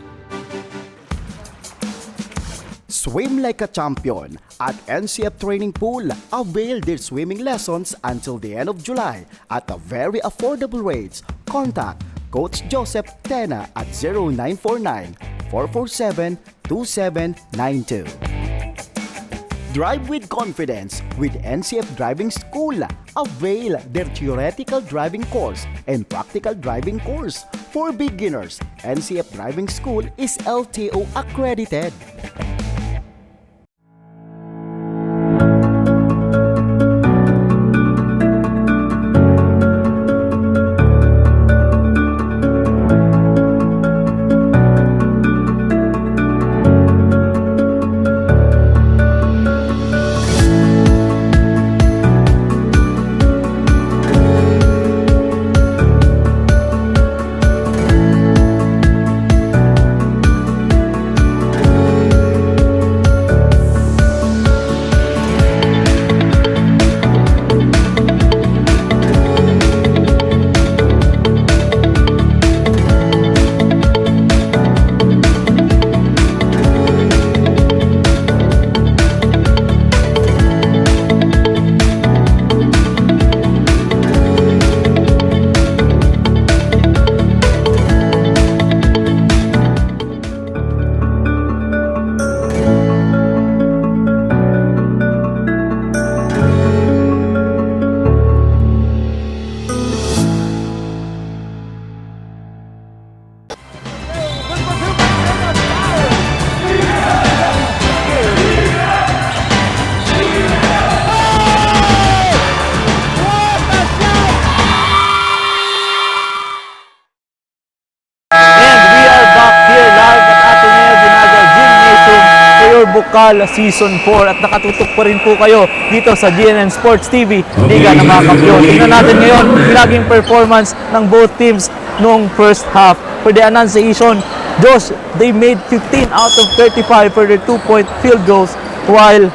Swim like a champion at NCF Training Pool. Avail their swimming lessons until the end of July at a very affordable rates. Contact Coach Joseph Tena at 0949-447-2792. Drive with confidence with NCF Driving School. Avail their theoretical driving course and practical driving course. For beginners, NCF Driving School is LTO accredited. Bucal Season 4 at nakatutok pa rin po kayo dito sa GNN Sports TV, Liga ng mga Kampiyon. Tingnan natin ngayon yung naging performance ng both teams noong first half. For the Annunciation, Josh, they made 15 out of 35 for their 2-point field goals, while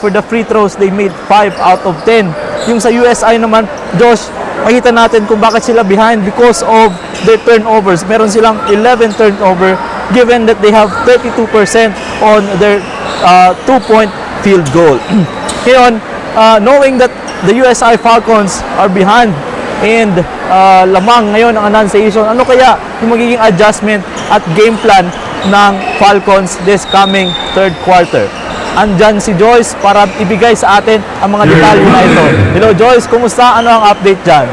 for the free throws, they made 5 out of 10. Yung sa USI naman, Josh, makita natin kung bakit sila behind because of their turnovers. Meron silang 11 turnover given that they have 32% on their 2-point field goal. Ngayon, knowing that the USI Falcons are behind and lamang ngayon ang Annunciation, ano kaya yung magiging adjustment at game plan ng Falcons this coming third quarter? Andyan si Joyce para ibigay sa atin ang mga detalye na ito. Hello Joyce, kumusta? Ano ang update dyan?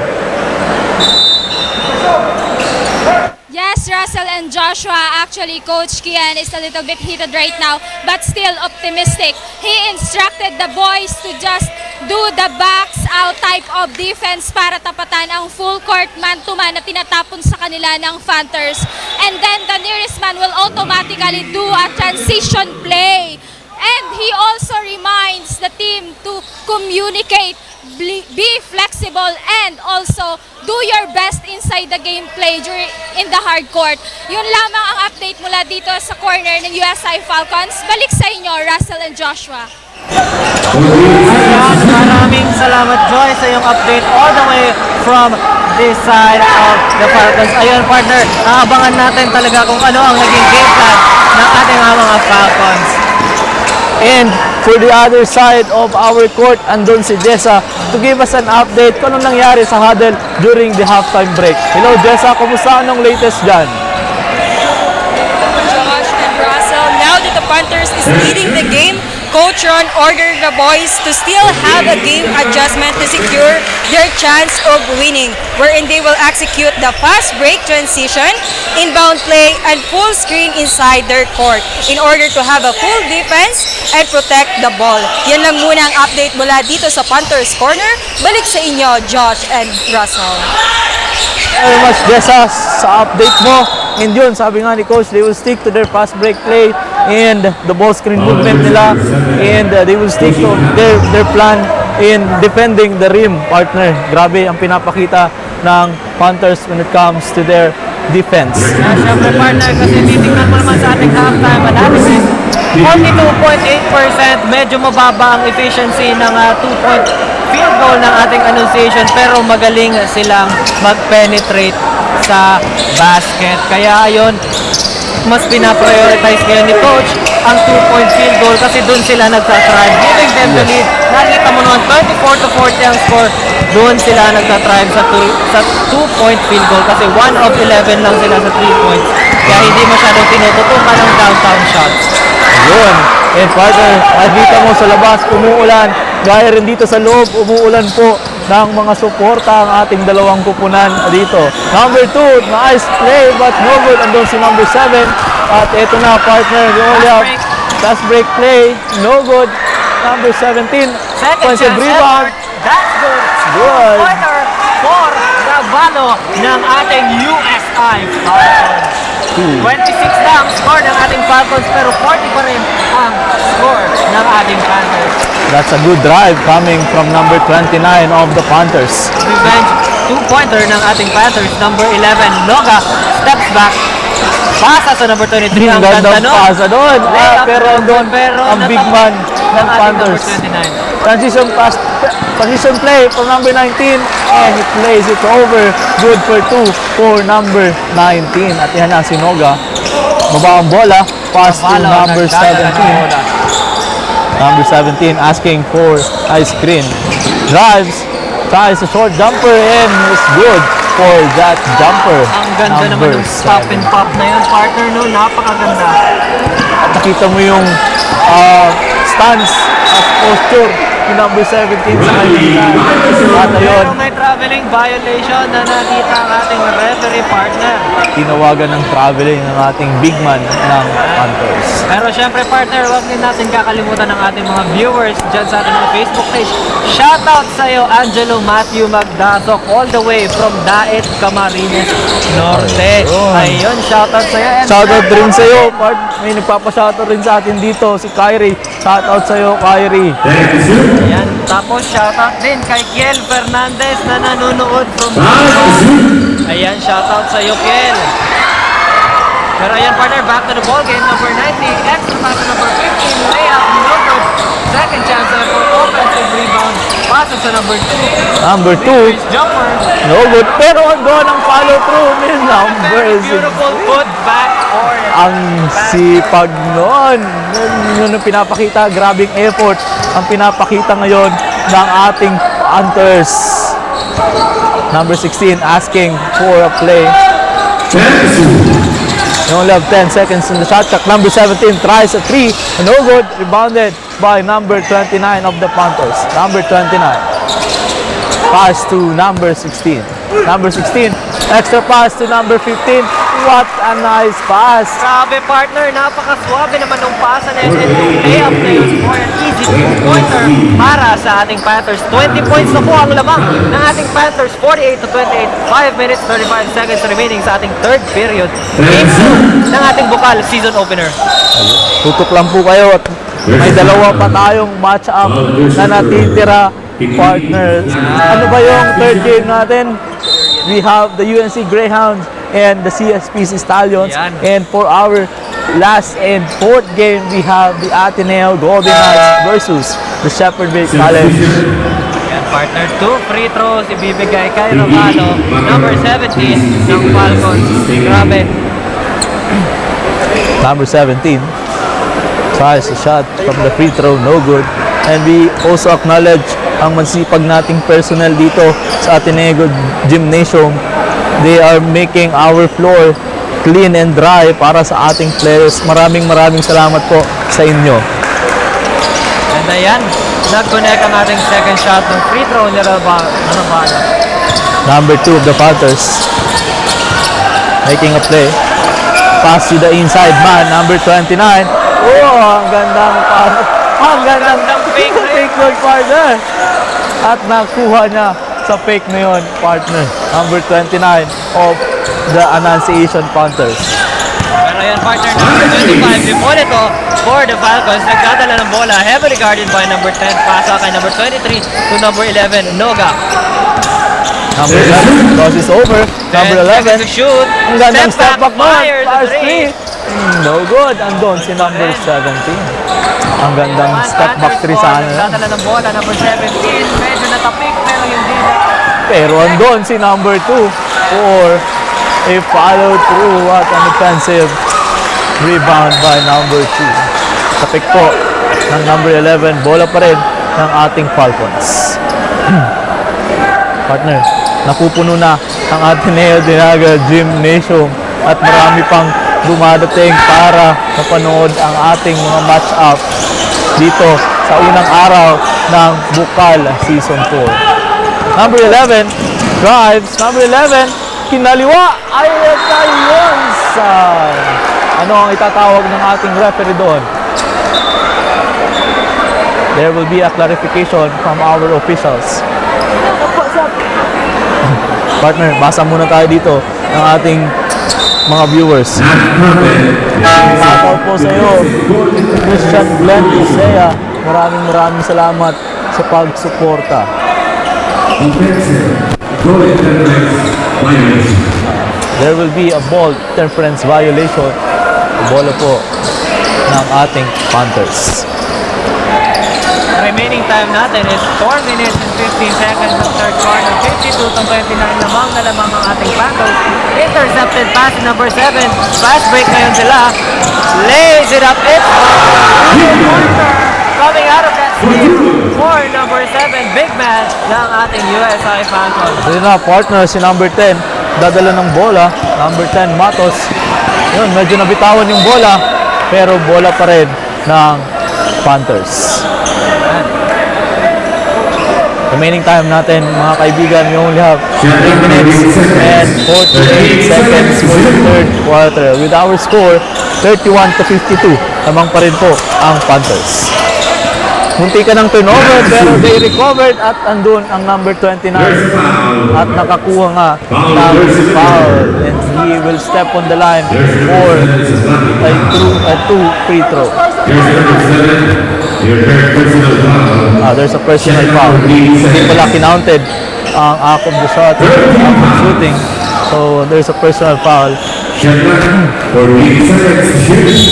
Yes, Russell and Joshua, actually Coach Kian is a little bit heated right now but still optimistic. He instructed the boys to just do the backs out type of defense para tapatan ang full court man-to-man na tinatapon sa kanila ng Panthers. And then the nearest man will automatically do a transition play. And he also reminds the team to communicate, be flexible, and also do your best inside the gameplay in the hard court. Yun lamang ang update mula dito sa corner ng USI Falcons. Balik sa inyo, Russell and Joshua. Maraming salamat, Joy, sa iyong update all the way from this side of the Falcons. Ayun, partner, aabangan natin talaga kung ano ang naging game plan ng ating mga Falcons. And for the other side of our court, andun si Jessa to give us an update kung anong nangyari sa huddle during the halftime break. Hello Jessa, kumusta? Anong latest dyan? Josh and Russell, now that the Panthers is leading the game, Coach Ron ordered the boys to still have a game adjustment to secure their chance of winning, wherein they will execute the fast break transition, inbound play, and full screen inside their court in order to have a full defense and protect the ball. Yan lang muna ang update mula dito sa Panthers Corner. Balik sa inyo, Josh and Russell. Very much, Jessa, sa update mo. And yun, sabi nga ni Coach, they will stick to their fast break play and the ball screen movement nila, and they will stick to their plan in defending the rim, partner. Grabe ang pinapakita ng Panthers when it comes to their defense. Siyempre partner, kasi titignan mo naman sa ating halftime analysis, 42.8%, medyo mababa ang efficiency ng 2-point field goal ng ating Annunciation, pero magaling silang mag-penetrate sa basket. Kaya ayun, mas pinaprioritize ngayon ni Coach ang 2-point field goal kasi doon sila nagtatribe, giving them the lead. Nakita mo naman 24-40 ang score, doon sila nagtatribe sa 2-point field goal kasi 1 of 11 lang sila sa 3 points. Kaya hindi masyadong tinututukan ng downtown shots. Yun. And partner, nakikita mo sa labas, umuulan. Gaya rin dito sa loob, umuulan po ng mga suporta ang ating dalawang kupunan dito. Number 2, nice play but no good. Andun si number 7. At eto na partner, we only have fast break play, no good. Number 17, offensive rebound. That's good. Good. Pointer for Ravalo ng ating USI Falcons. 26 na ang score ng ating Falcons pero 40 pa rin ang score ng ating Panthers. That's a good drive coming from number 29 of the Panthers. Revenge 2-pointer ng ating Panthers. Number 11, Noga, steps back. Pasa sa number 23. Ang ganda Gandang nun. pasa doon. Pero doon ang big man ng Panthers. Transition pass, position play for number 19, and he plays it over. Good for 2 for number 19. At yan na si Noga. Baba ang bola. Pass to number 17. Number 17 asking for ice cream. Drives, tries a short jumper, and is good for that jumper. Ang ganda naman ng stop and pop na yun, partner, no? Napakaganda. At nakita mo yung stance at posture ni number 17 sa kanya. At ayun, Pero may traveling violation na nakita ang ating referee partner. tinawagan ng traveling ng ating big man ng Panthers. Pero syempre partner, huwag din natin kakalimutan ng ating mga viewers dyan sa ating mga Facebook page. Shoutout sa iyo, Angelo Matthew Magdasok, all the way from Daet, Camarines Norte. Ayun, shoutout sa iyo. And Shoutout rin sa iyo, part. May nagpapa-shoutout rin sa atin dito, si Kyrie. Shoutout sa iyo, Kyrie. Ayan, tapos shoutout din kay Kiel Fernandez na nanonood from Ayan, shoutout sa iyo, Kiel. Pero ayan partner, back to the ball game. Number 19, extra pass to number 15, layup, no good. Second chance for offensive rebound. Passes sa number 2. Number 2, Jumper. no good. Pero doon ang follow through ni number 6. Beautiful put back or Ang sipag noon. Yun ang pinapakita, grabing effort ang pinapakita ngayon ng ating Panthers. Number 16 asking for a play. You only have 10 seconds in the shot clock. Number 17 tries a 3. No good. Rebounded by number 29 of the Panthers. Number 29. Pass to number 16. Number 16. Extra pass to number 15. What a nice pass. Grabe partner, napakaswabe naman ng pasa na yun. And yung layup na yun for an easy 2-pointer para sa ating Panthers. 20 points na po ang lamang ng ating Panthers. 48-28, 5 minutes 35 seconds remaining sa ating third period. Game 2 ng ating Bucal season opener. Tutok lang po kayo at may dalawa pa tayong match-up na natitira, partners. Ano ba yung third game natin? We have the UNC Greyhounds and the CSPC Stallions. Yan. And for our last and fourth game, we have the Ateneo Golden Knights versus the Shepherdville College. Yan partner, 2 free throws ibibigay kay Ravalo, number 17 ng Falcons. Grabe. Number 17 tries a shot from the free throw, no good. And we also acknowledge ang mansipag nating personnel dito sa Ateneo Gymnasium. They are making our floor clean and dry para sa ating players. Maraming salamat po sa inyo. Ganda yan. Nag-connect ang ating second shot ng free throw ni Rabala. Number 2 of the Panthers. Making a play. Pass to the inside man, number 29. Oh, ang gandang pass. Ang gandang fake goal, partner. At nakuha niya sa fake na yun, partner. Number 29 of the Annunciation Panthers. Pero yan, partner, number 25. Before ito, for the Falcons, nagdadala ng bola. Heavily guarded by number 10. Pasa kay number 23 to number 11, Noga. Number 11, toss is over. Number 11, to shoot. ang gandang step back man. Fire to Fires 3. 3. No good. Andun si number 17. Ang gandang step back 3 sana. Nagdadala ng bola, number 17. Medyo natapik, pero hindi na. Pero andun si number 2 for a follow through. What an offensive rebound by number 2. Tapik po ng number 11. Bola pa rin ng ating Falcons. Partner, napupuno na ang Ateneo Dinaga Gymnasium at marami pang dumadating para mapanood ang ating mga match-up dito sa unang araw ng Bucal Season 4. Number 11 drives. Number 11 kinaliwa. Ay, yun sa ano ang itatawag ng ating referee doon. There will be a clarification from our officials. Partner, basa muna tayo dito ng ating mga viewers. Shoutout po sa iyo, Christian Glenn Isaiah. Maraming salamat sa pagsuporta. There will be a ball interference violation. Bola po ng ating Panthers. Remaining time natin is 4 minutes and 15 seconds of third quarter. 52-29 lamang na lamang ang ating Panthers. Intercepted pass number 7. Fast break ngayon sila. Lays it up. It's coming out of that steal for number 7. Big man ng ating USI Falcons. Yun na, partner, si number 10. Dadala ng bola. Number 10, Matos. Yun, medyo nabitawan yung bola. Pero bola pa rin ng Panthers. Remaining time natin, mga kaibigan, we only have 3 minutes and 48 seconds for the third quarter. With our score, 31-52, lamang pa rin po ang Panthers. Munti ka ng turnover, pero they recovered at andun ang number 29 at nakakuha nga ng foul. And he will step on the line for a 2 free throw. There's a personal foul. Hindi pala kinounted ang act of the shot, act of shooting. So there's a personal foul.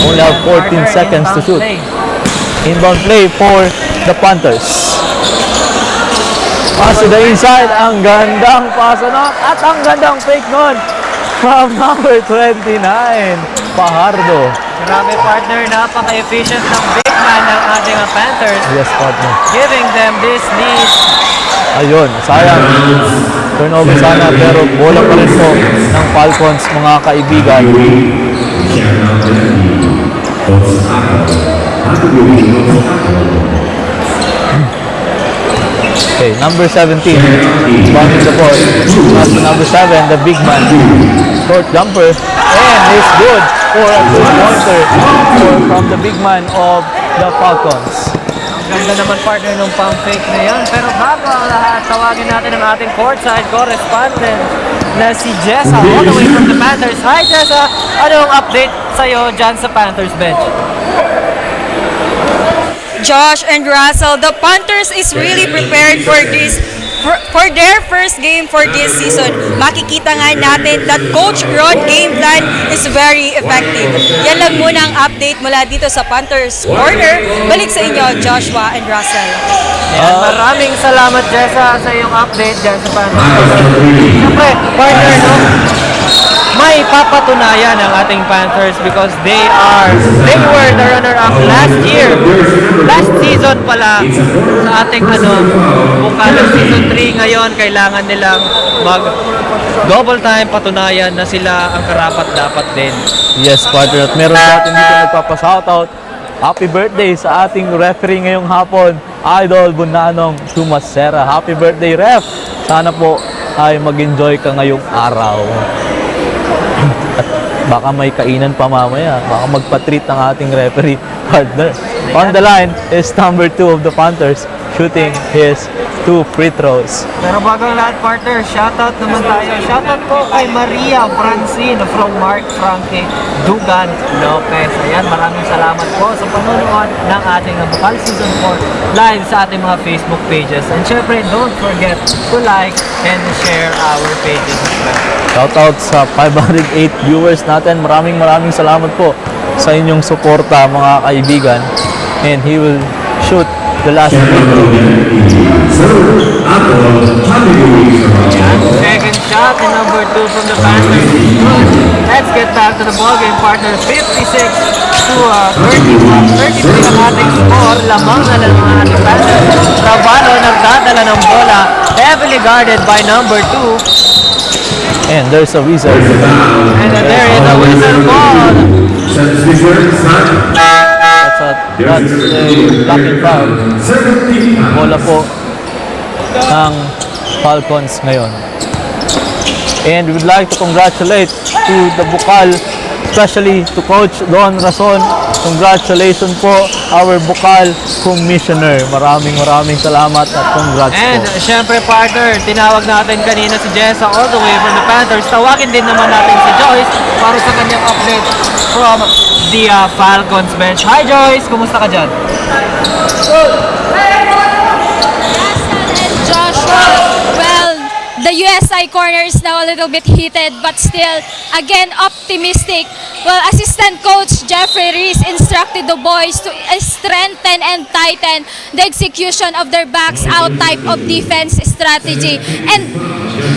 Only have 14 seconds to shoot. Inbound play for the Panthers. Pass to the inside. Ang gandang pass at ang gandang fake nun from number 29, Pajardo. Grabe, partner, napaka-efficient ng big man ng ating Panthers. Yes, partner. Giving them this lead. Ayun, sayang. Turnover sana, pero bola pa rin po ng Falcons, mga kaibigan. Okay, number 17, bounding the ball. Pass to number 7, the big man. Short jumper, and it's good for a two-pointer from the big man of the Falcons. Ang ganda naman, partner, nung pump fake na yan. Pero bago ang lahat, tawagin natin ang ating courtside correspondent na si Jessa, all the way from the Panthers. Hi, Jessa! Anong update sa'yo dyan sa Panthers bench? Josh and Russell, the Panthers is really prepared for this, for their first game for this season. Makikita nga natin that Coach Ron game plan is very effective. Yan lang muna ang update mula dito sa Panthers Corner. Balik sa inyo, Joshua and Russell. Maraming salamat, Jessa, sa iyong update dyan sa Panthers. Siyempre, partner, no? May papatunayan ang ating Panthers because they were the runner-up last year. Last season pala sa ating Bucal season 3. Ngayon, kailangan nilang mag-double time, patunayan na sila ang karapat-dapat din. Yes, partner. At meron natin dito nagpapa-shoutout Happy birthday sa ating referee ngayong hapon, Idol Bunanong Tumasera. Happy birthday, ref! Sana po ay mag-enjoy ka ngayong araw. At baka may kainan pa mamaya. Baka magpa-treat ng ating referee partner. On the line is number 2 of the Panthers, shooting his 2 free throws. Pero bago ang lahat, partner, shoutout naman tayo. Shoutout po kay Maria Francine from Mark Frankie Dugan Lopez. Ayan, maraming salamat po sa panonood ng ating Bucal Season 4 live sa ating mga Facebook pages. And syempre, don't forget to like and share our pages as well. Shoutout sa 508 viewers natin. Maraming salamat po sa inyong suporta, mga kaibigan. And he will shoot the last free throw. Second shot and number 2 from the Panthers. Good. Let's get back to the ballgame, partner. 56 to 31. 33 ang ating score. Lamang na lang ang ating Panthers. Ravalo nagdadala ng bola. Heavily guarded by number 2. And there's a whistle. And then there is a whistle ball. That's a blocking foul. Bola po ng Falcons ngayon. And we would like to congratulate to the Bucal, especially to Coach Don Rason. Congratulations po, our Bucal Commissioner. Maraming salamat at congrats And po. syempre, partner, tinawag natin kanina si Jessa all the way from the Panthers. Tawagin din naman natin si Joyce para sa kanyang update from the Falcons bench. Hi Joyce, kumusta ka dyan? Russell and Joshua, well, the USI corner is now a little bit heated, but still, again, optimistic. Well, Assistant Coach Jeffrey Rees instructed the boys to strengthen and tighten the execution of their backs out type of defense strategy. And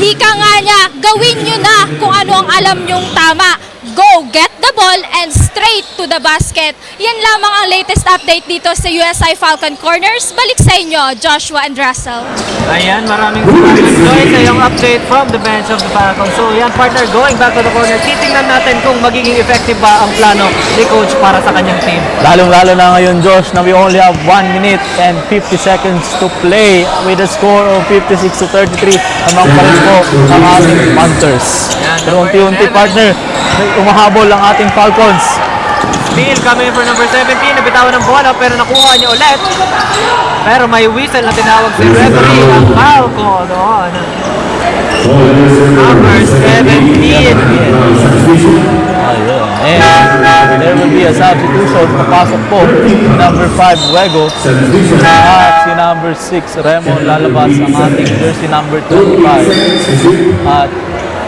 ika nga niya, gawin nyo na kung ano ang alam nyong tama. Go, get the ball, and straight to the basket. Yan lamang ang latest update dito sa USI Falcon Corners. Balik sa inyo, Joshua and Russell. Ayan, maraming salamat Joyce sa iyong update from the bench of the Falcons. So yan, partner, going back to the corner, titingnan natin kung magiging effective ba ang plano ni Coach para sa kanyang team. Lalong-lalo na ngayon, Josh, na we only have 1 minute and 50 seconds to play with a score of 56 to 33. Amang pa rin po ang ating Panthers. Pero unti-unti, partner, umahabol ang ating Falcons. Steal coming for number 17, nabitawan ng bola pero nakuha niya ulit. Pero may whistle na tinawag si referee, ang foul call doon. Number 17. Ayun. And there will be a substitution. Papasok po number 5, Wego. At si number 6, Remo, lalabas ang ating jersey number 25. At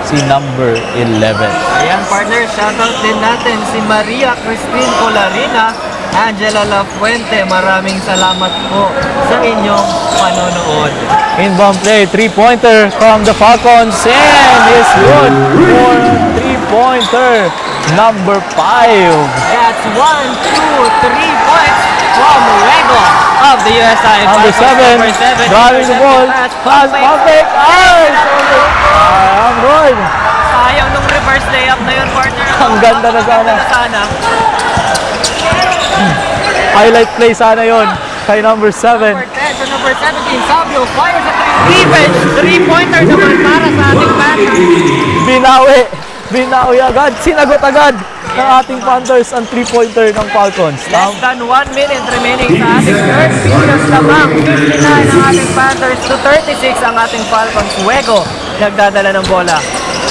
si number 11. Ayan, partner, shoutout din natin si Maria Christine Colarina, Angela Lafuente. Maraming salamat po sa inyong panonood. Inbound play, 3-pointer from the Falcons. And is good for 3-pointer, number 5. That's 1, 2, 3 points from Rego of the USI. Number 7, driving the ball. Pass, perfect. Ang good. Sayang nung reverse layup na yun, partner. Ang ganda na sana. Highlight play sana yon kay number 7. Number 10 to number 17, Sabio fires a 3-bench. 3-pointer naman para sa ating Panthers. Binawi agad. Sinagot agad ng ating Panthers ang 3-pointer ng Falcons. Less than 1 minute remaining sa ating third period lamang. 59 ang ating Panthers to 36 ang ating Falcons. Wego nagdadala ng bola.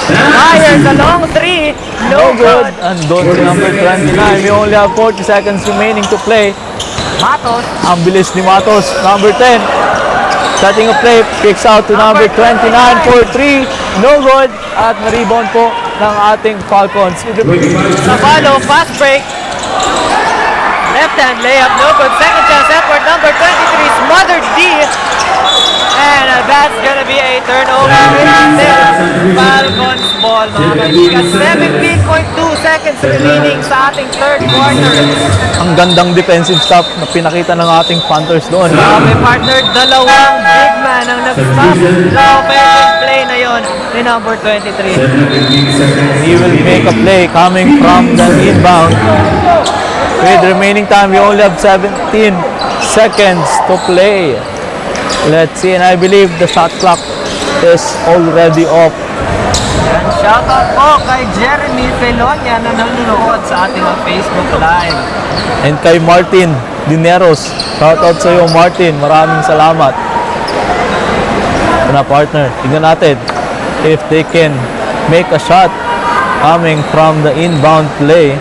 Fires a long 3. No good. And doon si number 29. We only have 40 seconds remaining to play. Matos. Ang bilis ni Matos. Number 10. Setting a play. Kicks out to number 29 for 3. No good. At na-rebound po ng ating Falcons. Savalo, fast break. Left hand layup, no good. Second chance effort, number 23, smothered D. And that's gonna be a turnover. Still Falcons ball, mga kaibigan. 17.2 seconds remaining sa ating third quarter. Ang gandang defensive stop na pinakita ng ating Panthers doon. May partner, dalawang big man ang nag-stop sa offensive play na yon ni number 23. He will make a play coming from the inbound. With remaining time, we only have 17 seconds to play. Let's see, and I believe the shot clock is already off. Yan, shoutout po kay Jeremy Felonia na nanonood sa ating Facebook Live. And kay Martin Dineros. Shoutout sa iyo, Martin. Maraming salamat. Ito na, partner. Tignan natin if they can make a shot coming from the inbound play.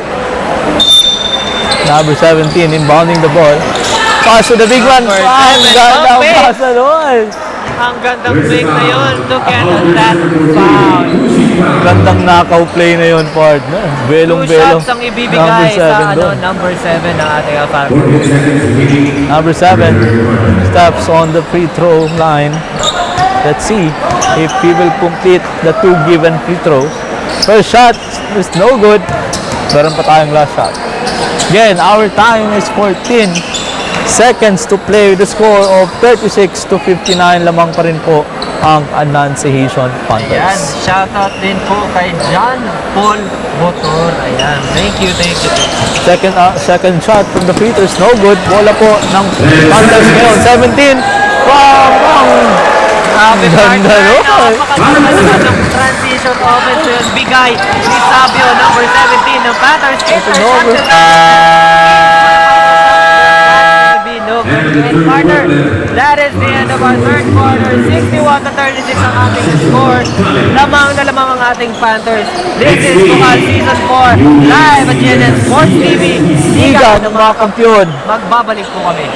Number 17 inbounding the ball. Pass to the big one. Number Ang 7, ganda ang okay. pasa doon. Ang gandang fake na yun to get that foul. Gandang knockout play na yun, partner. Two Belong-belong. shots ang ibibigay sa doon. number 7 ng ating Falcons. Number 7 steps on the free throw line. Let's see if he will complete the 2 given free throws. First shot is no good. Meron pa tayong last shot. Again, our time is 14 seconds to play with the score of 36 to 59. Lamang pa rin po ang Annunciation Ayan, Panthers. shoutout din po kay John Paul Botor. Ayan, thank you. Second shot from the free throw is no good. Bola po ng Panthers ngayon. 17 from Grabe, ganda partner. nun. Napakaganda ng transition offense yun. Bigay ni Sabio, number 17 ng Panthers. Over. And partner, that is the end of our third quarter. 61 to 36 ang ating score. Lamang na lamang ang ating Panthers. This is Bucal Season 4 live at GNN Sports TV. Liga ng mga kampiyon. Magbabalik po kami.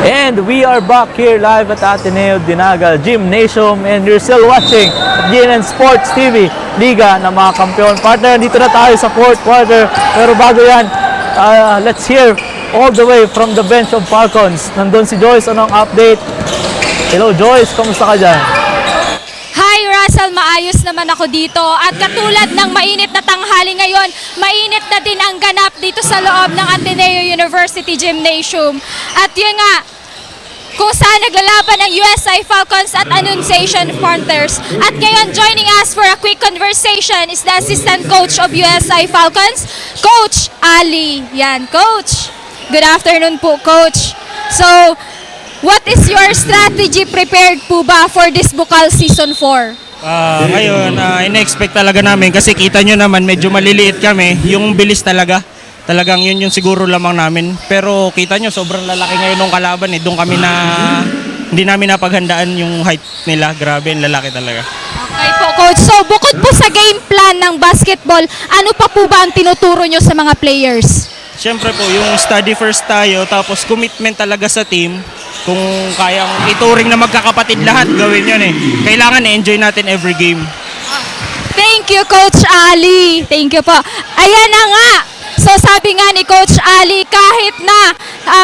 And we are back here live at Ateneo Dinagal Gymnasium, and you're still watching GNN Sports TV, Liga ng mga Kampiyon. Partner, dito na tayo sa fourth quarter. Pero bago yan, let's hear all the way from the bench of Falcons. Nandun si Joyce, anong update? Hello Joyce, kamusta ka dyan? Hi Russell, maayos naman ako dito. At katulad ng mainit na tanghali ngayon, mainit na din ang ganap dito sa loob ng Ateneo University Gymnasium. At yun nga, kung saan naglalaban ang USI Falcons at Annunciation Panthers. At ngayon, joining us for a quick conversation is the assistant coach of USI Falcons, Coach Ali. Yan, Coach. Good afternoon po, Coach. So, what is your strategy prepared po ba for this Bucal Season 4? Ngayon, ina-expect talaga namin kasi kita nyo naman medyo maliliit kami. Yung bilis talagang yun yung siguro lamang namin. Pero kita nyo sobrang lalaki ngayon ng kalaban eh. Doon kami hindi namin napaghandaan yung height nila. Grabe, lalaki talaga. Okay po, Coach. So, bukod po sa game plan ng basketball, ano pa po ba ang tinuturo nyo sa mga players? Siyempre po, yung study first tayo, tapos commitment talaga sa team. Kung kayang ituring na magkakapatid lahat, gawin yun eh. Kailangan enjoy natin every game. Thank you, Coach Ali. Thank you po. Ayan na nga. So, So sabi nga ni Coach Ali, kahit na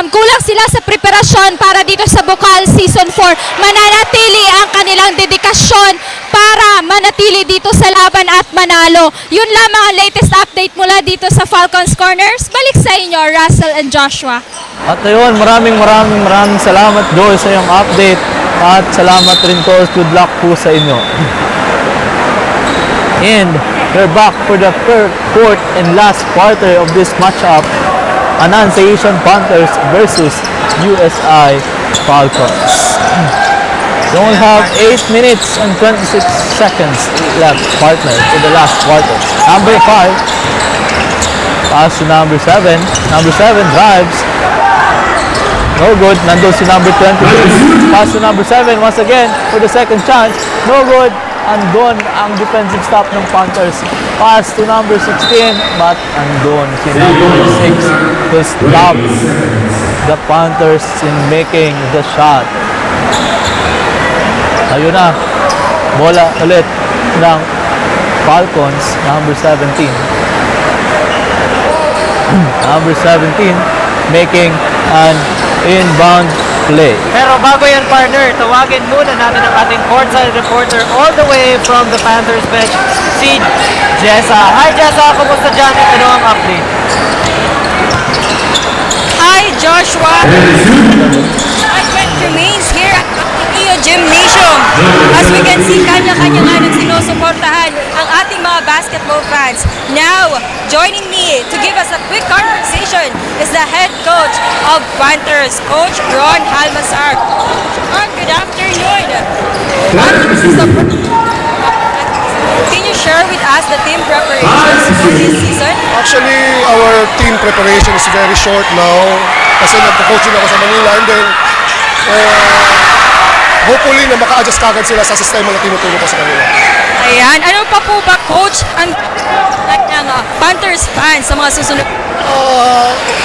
kulang sila sa preparasyon para dito sa Bucal Season 4, mananatili ang kanilang dedikasyon para manatili dito sa laban at manalo. Yun lamang ang latest update mula dito sa Falcons Corners. Balik sa inyo, Russell and Joshua. At ayun, maraming salamat Joy sa iyong update at salamat rin Coach, good luck po sa inyo. And we're back for the fourth and last quarter of this matchup. Annunciation Panthers versus USI Falcons. We only have 8 minutes and 26 seconds left, partner, for the last quarter. Number 5, pass to number 7. Number 7 drives. No good. Nandun si number 22. Pass to number 7 once again for the second chance. No good. Andun ang defensive stop ng Panthers. Pass to number 16, but andun si number 6 to stop the Panthers in making the shot. Ayun na. Bola ulit ng Falcons, number 17. Number 17 making an inbound play. Pero bago yan, partner, tawagin muna natin ang ating courtside reporter all the way from the Panthers bench, si Jessa. Hi Jessa, kumusta dyan? Ano ang update? Hi, Joshua. Segment remains here at Iyo Gymnasium. As we can see, kanya-kanya nga nang sinusuportahan ang ating mga basketball fans. Now, joining me to give us a quick conversation is the head coach of Panthers, Coach Ron Halmasar. Ron, good afternoon. This is the Can you share with us the team preparations for this season? Actually, our team preparation is very short now kasi nagpo-coaching ako sa Manila and then hopefully na maka-adjust kagad sila sa sistema na tinuturo ko sa kanila. Ayan, ano pa po ba, Coach, ang ng Panthers fans sa mga susunod?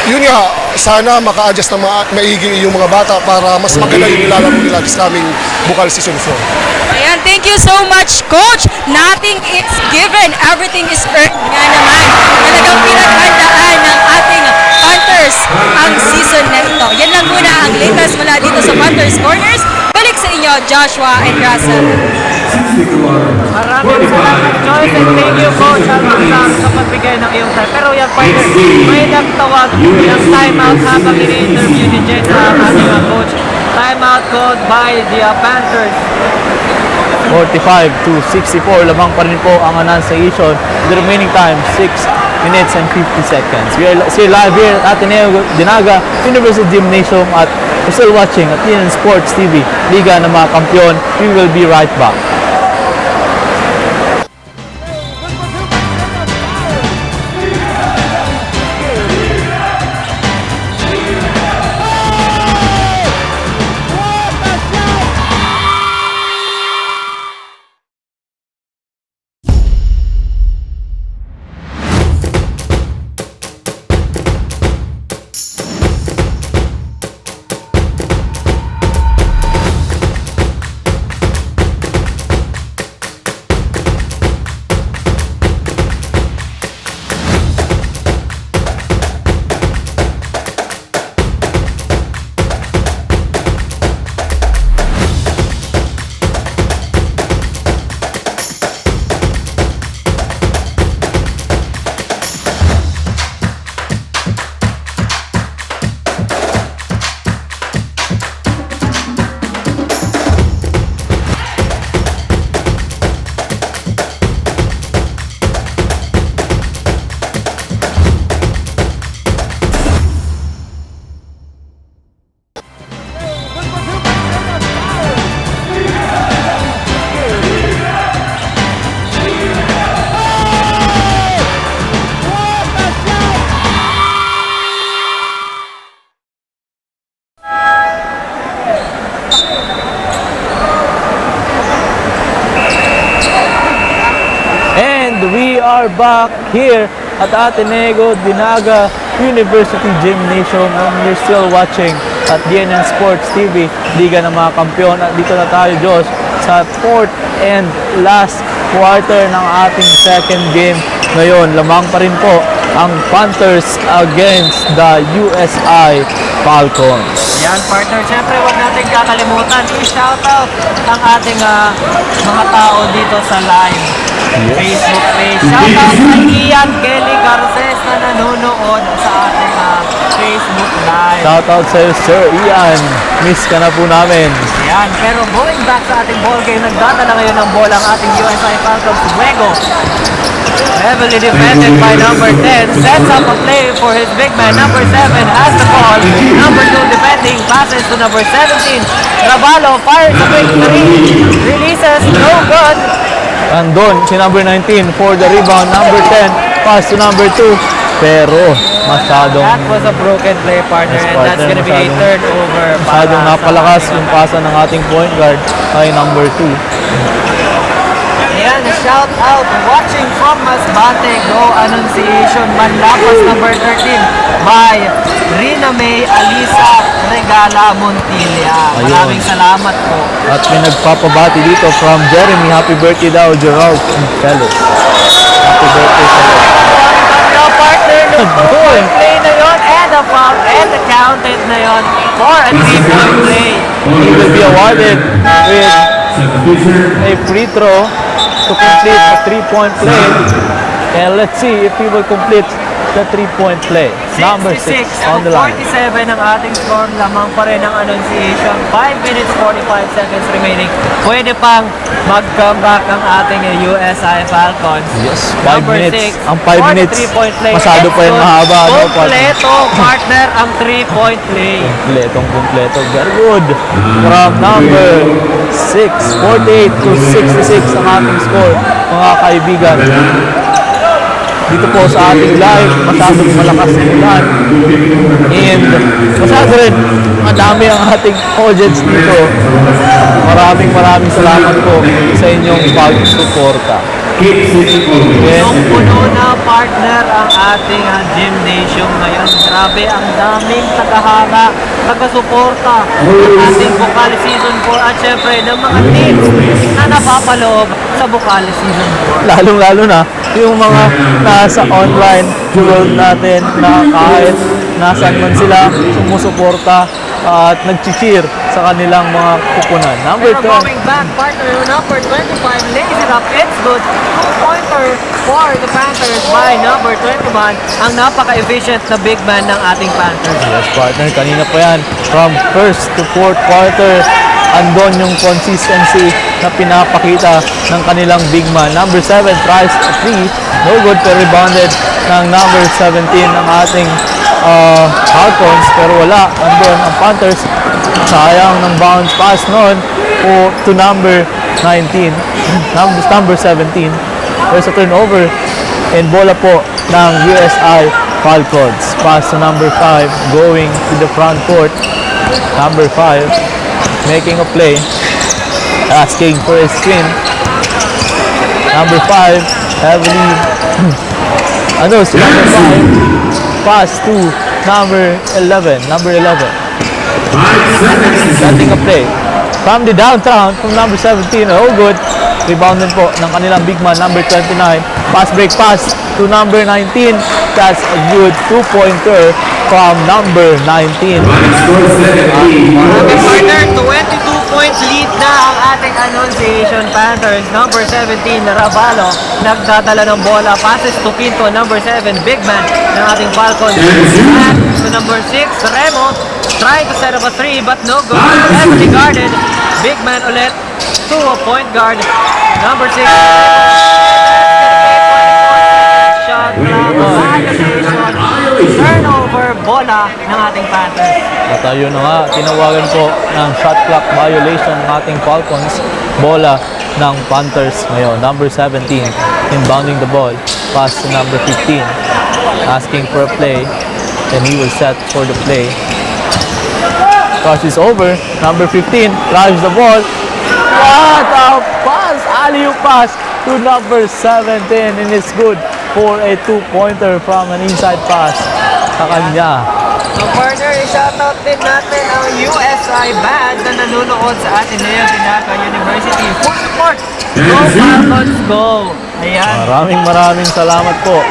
Yun nga, sana maka-adjust na maigi yung mga bata para mas maganda yung nilalaro nila this coming Bucal Season 4. Ayan, thank you so much, Coach. Nothing is given, everything is earned nga naman. Talagang pinaghandaan ng ating Panthers ang season na ito. Yan lang muna ang latest mula dito sa Panthers Corners. Balik sa inyo, Joshua and Russell. Maraming salamat, Joyce, and thank you, Coach, sa pagbigay ng iyong time. Pero yan, partner, may nagtawag ng timeout habang ini-interview ni Jessa ang ating coach. Timeout called by the Panthers. 45 to 64, lamang pa rin po ang annunciation. The remaining time, 6 minutes and 50 seconds. We are still live here at Ateneo Dinaga University Gymnasium at we're still watching at TNN Sports TV, Liga ng mga Kampiyon. We will be right back. We are back here at Ateneo Dinaga University Gymnasium and you're still watching at DNN Sports TV, Liga ng mga Kampiyon. At dito na tayo, Diyos, sa fourth and last quarter ng ating second game ngayon. Lamang pa rin po ang Panthers against the USI Falcons. Yan, partner. Siyempre, huwag natin kakalimutan i-shoutout ang ating mga tao dito sa live Facebook page. Shoutout kay Ian Kelly Garces na nanonood sa ating Facebook live. Shoutout sa iyo, Sir Ian. Miss ka na po namin. Yan, pero going back sa ating ball game, nagdadala ngayon ng bola ang ating USI Falcons. Fuego. Heavily defended by number 10. Sets up a play for his big man. Number 7 has the ball. Number 2 defending. Passes to number 17. Raballo fires a big 3. Releases. No good. Andun si number 19 for the rebound. Number 10 pass to number 2. Pero masyadong That was a broken play, partner. Yes, And that's gonna be a turnover. masyadong napalakas yung pasa ng ating point guard ay number 2. Ayan, shout out. Watching from Masbate. Go Annunciation. Manlapas number 13 by Rina May Alisa Regala Montilla. Maraming salamat po. At may nagpapabati dito from Jeremy. Happy birthday daw, Gerald Fellows. Happy birthday sa iyo. Ganda, partner, ng 2-point play na yon and the foul and the counted na yon for a 3-point play. He will be awarded with a free throw to complete a 3-point play. And let's see if he will complete the 3-point play. Number 6 on the line. 47 ang ating score. Lamang pa rin ang Annunciation. 5 minutes 45 seconds remaining. Pwede pang mag-comeback ang ating USI Falcons. Yes, 5 Number minutes. 6, Ang 5 minutes, 43-point play. masyado pa yung mahaba. No, Kompleto, partner, ang 3-point play. Kompleto. Very good. From number 6, 48 to 66 ang ating score, mga kaibigan. Dito po sa ating live, masyadong malakas ng ulan. And masyado rin, madami ang ating audience dito. Maraming salamat po sa inyong pag-suporta. Yung puno na, partner, ang ating gymnasium ngayon. Grabe, ang daming tagahanga, taga-suporta ng ating Bucal Season 4 at syempre ng mga teams na napapaloob sa Bucal Season 4. Lalong-lalo na yung mga nasa online world natin na kahit nasan man sila sumusuporta at nag-cheer sa kanilang mga kupunan. Number 10. Going back, partner, number 25, lays it up, it's good. 2-pointer for the Panthers by number 21, ang napaka-efficient na big man ng ating Panthers. Yes, partner. Kanina pa yan. From first to fourth quarter, andon yung consistency na pinapakita ng kanilang big man. Number 7 tries a 3. No good, pero rebounded ng number 17 ng ating Falcons. Pero wala. Andon ang Panthers. Sayang ng bounce pass noon to number 19. Number 17. There's a turnover. And bola po ng USI Falcons. Pass to number 5. Going to the front court. Number 5. Making a play. Asking for a screen. Number 5. Heavily. Si number 5. Pass to number 11. Number 11. Setting a play. From the downtown, from number 17. Oh, good. Rebounded po ng kanilang big man, number 29. Pass break pass to number 19. That's a good 2-pointer from number 19. Partner, 22 points lead na ang ating Annunciation Panthers. Number 17, Raballo, nagdadala ng bola. Passes to Pinto, number 7, big man ng ating Falcons. At to number 6, Remo, trying to set up a 3 but no good. Heavily guarded. Big man ulit to a point guard. Number 6. Shot clock violation. Turnover bola ng ating Panthers. At ayun na nga, tinawagan po ng shot clock violation ng ating Falcons. Bola ng Panthers ngayon. Number 17, inbounding the ball. Pass to number 15. Asking for a play. And he will set for the play. Toss is over. Number 15 drives the ball. What a pass! Alley-oop pass to number 17. And it's good for a 2-pointer from an inside pass sa kanya. So partner, i-shoutout din natin ang USI Band na nanonood sa atin ngayon, Pinaka University. Full support! Go Falcons, go! Ayan. Maraming salamat po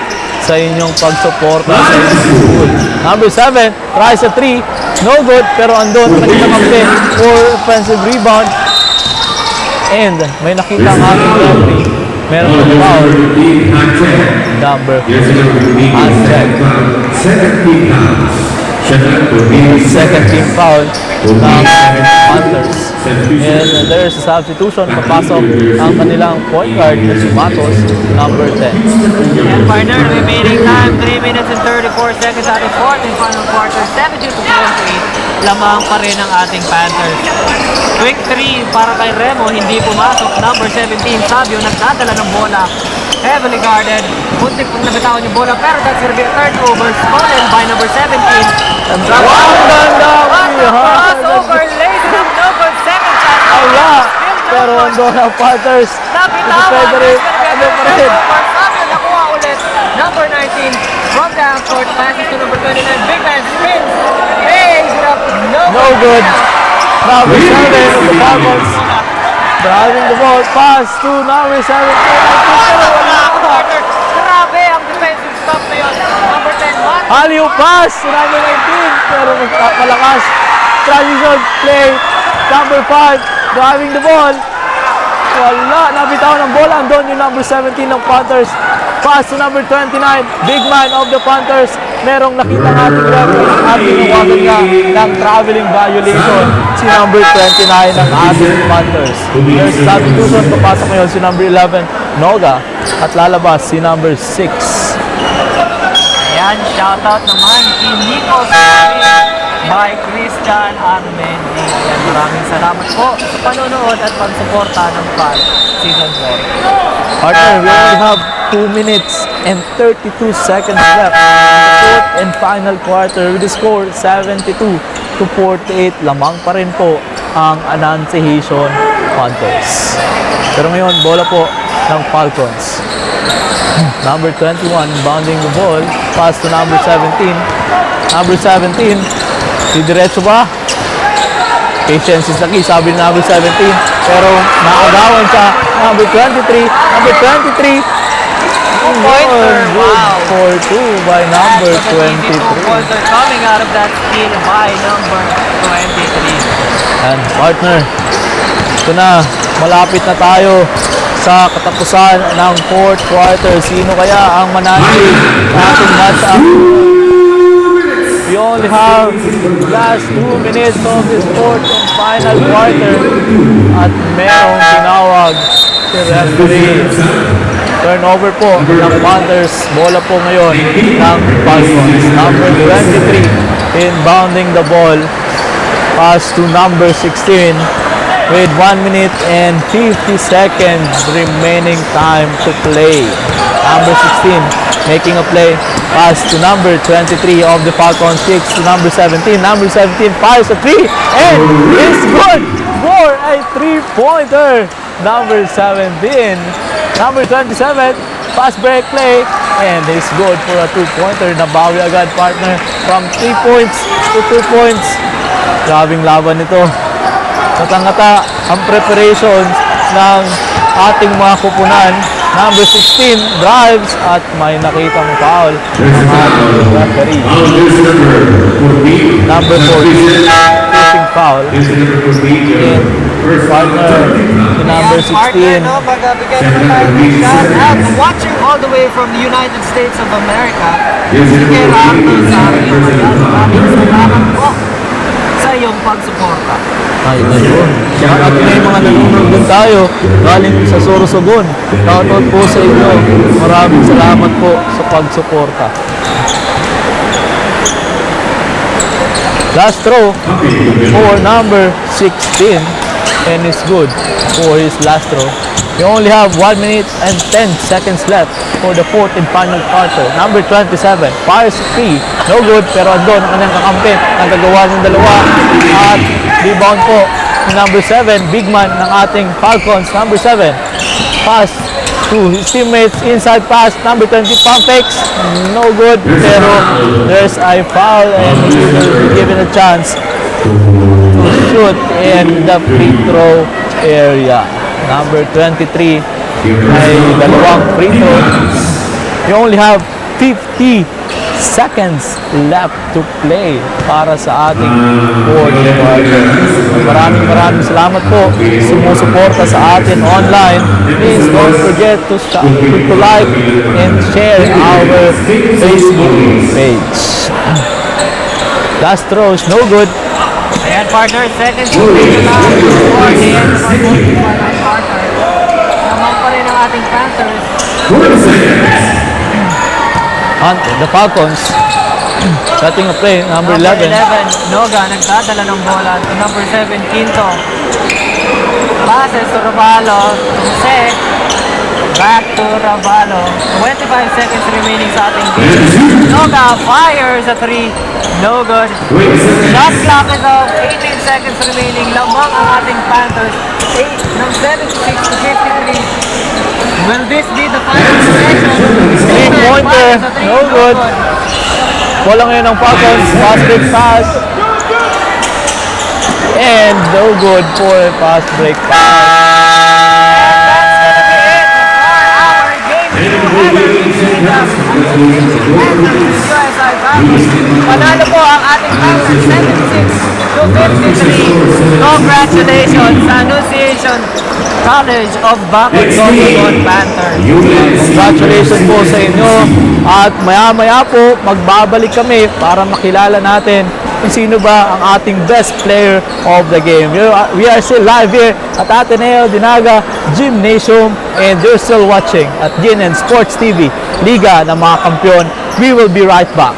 sa inyong pagsuporta sa inyong school. Number 7, tries a 3. No good, pero andun, kanilang kampi for offensive rebound. And may nakita ang ating referee. Meron ng foul. Number 1. Second team foul ng Panthers. And there's a substitution. Papasok ang kanilang point guard na si Matos, number 10. And partner, remaining time, 3 minutes and 34 seconds out of fourth in final quarter, 72-48. Lamang pa rin ang ating Panthers. Quick 3 para kay Remo, hindi pumasok. Number 17, Sabio, nagdadala ng bola. Heavily guarded. Muntik pong nabitawan yung bola, pero that's gonna be a turnover. Stolen by number 17. Ang ganda! Crossover, lazy ng no good, second chance. Ala! Pero andun ang Panthers. Nabitawan, Frederick, ano pa rin? Sabio nakuha ulit. Number 19, from the half court, passes to number 29. Big man spins. Hey, No good. Number 7 of the Falcons. Driving the ball, pass to number 17. Grabe ang defensive stop na yun. Number 10, Alley-oop pass to number 19. Pero malakas. Transition play. Number 5, driving the ball. Wala, nabitawan ng bola. Andun yung number 17 ng Panthers. Pass to number 29, big man of the Panthers. Merong nakita ng ating referee at tinawagan niya ng traveling violation. Si number 29 ng ating Panthers. There's substitution. Papasok ngayon si number 11, Noga. At lalabas si number 6. Ayan, shoutout naman kay Nico by Christian Armendi. Ayan, maraming salamat po sa panonood at pagsuporta ng FAL Season 4. Partner, we only have 2 minutes and 32 seconds left in the fourth and final quarter with the score 72-48. Lamang pa rin po ang Annunciation Panthers. Pero ngayon, bola po ng Falcons. Number 21, bounding the ball. Pass to number 17. Number 17, didiretso ba? Patience is the key, sabi ni number 17. Pero naagawan siya. Number 23. Number 23. Pointer, wow. For 2 by number 23. Pointer coming out of that steal by number 23. And partner, ito na, malapit na tayo sa katapusan ng fourth quarter. Sino kaya ang mananalo sa ating match-up? We only have last 2 minutes of this fourth and final quarter. At merong tinawag si referee. Turnover po ng Panthers. Bola po ngayon ng Falcons. Number 23 inbounding the ball. Pass to number 16 with 1 minute and 50 seconds remaining time to play. Number 16 making a play. Pass to number 23 of the Falcons. 6 to number 17. Number 17 fires a 3 and it's good for a 3-pointer. Number 17. Number 27, fast break play, and it's good for a 2-pointer. Nabawi agad, partner, from 3 points to 2 points. Grabing laban ito. Katangata ang preparations ng ating mga kupunan. Number 16 drives at may nakitang foul ang ating referee. Number 14, pushing foul. And partner, number 16. Partner, no? Bigyan naman tayo ng shout out. Watching all the way from the United States of America. Sige, Raptor sa akin. Maraming salamat po sa iyong pagsuporta. Ay, ayun. At may mga nanonood din tayo galing sa Sorsogon. Shoutout po sa inyo. Maraming salamat po sa pagsuporta. Last throw for number 16. And it's good for his last throw. We only have 1 minute and 10 seconds left for the fourth and final quarter. Number 27, fires 3. No good, pero andun ang kanyang kakampi. Nagagawa ng dalawa. At rebound po ni number 7, big man ng ating Falcons. Number 7, pass to his teammates. Inside pass, number 20, pump fakes. No good, pero there's a foul and he will be given a chance to shoot in the free throw area. Number 23 ay dalawang free throw. You only have 50 seconds left to play para sa ating fourth quarter. Maraming salamat po sumusuporta sa atin online. Please don't forget to like and share our Facebook page. Last throw is no good. Ayan, partner, second situation na for the end of our partner. Naman pa rin ang ating Panthers. The Falcons setting a play, number 11. Noga, nagdadala ng bola to number 7, Quinto. Passes to Ravalo. Jose. Back to Ravalo. 25 seconds remaining sa ating game. Noga fires a 3. No good. Shot clock is off. 18 seconds remaining. Lamang ang ating Panthers. 76 to 53. Will this be the final possession? 3-pointer. No good. Bola ngayon ng Falcons. Fast break pass. And no good for a fast break pass. Panalo po ang ating Panthers 76 to 53. Congratulations sa Annunciation College of Bucal Panthers. Congratulations po sa inyo. At maya-maya po, magbabalik kami para makilala natin kung sino ba ang ating best player of the game. We are still live here at Ateneo Dinaga Gymnasium and you're still watching at GNN Sports TV, Liga ng mga Kampiyon. We will be right back.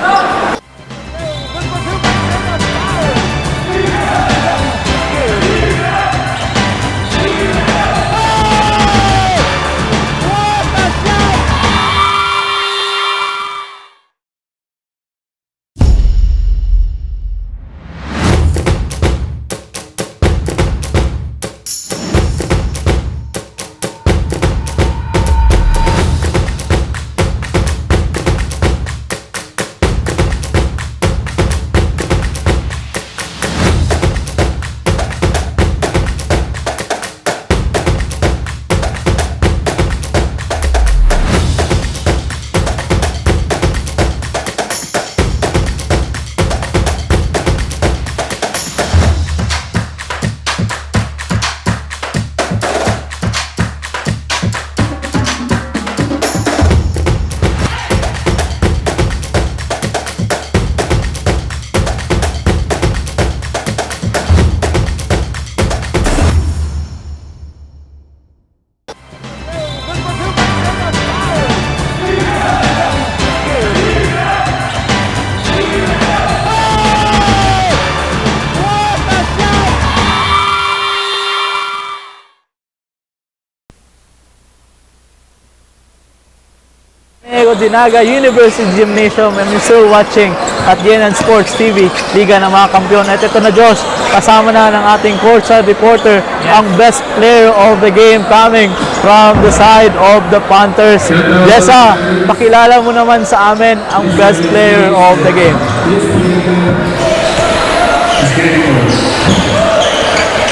Dinaga University Gymnasium and you're still watching at GNN Sports TV, Liga ng mga Kampiyon. At ito na Josh, kasama na ng ating courtside reporter, ang best player of the game coming from the side of the Panthers. Jessa, pakilala mo naman sa amin ang best player of the game.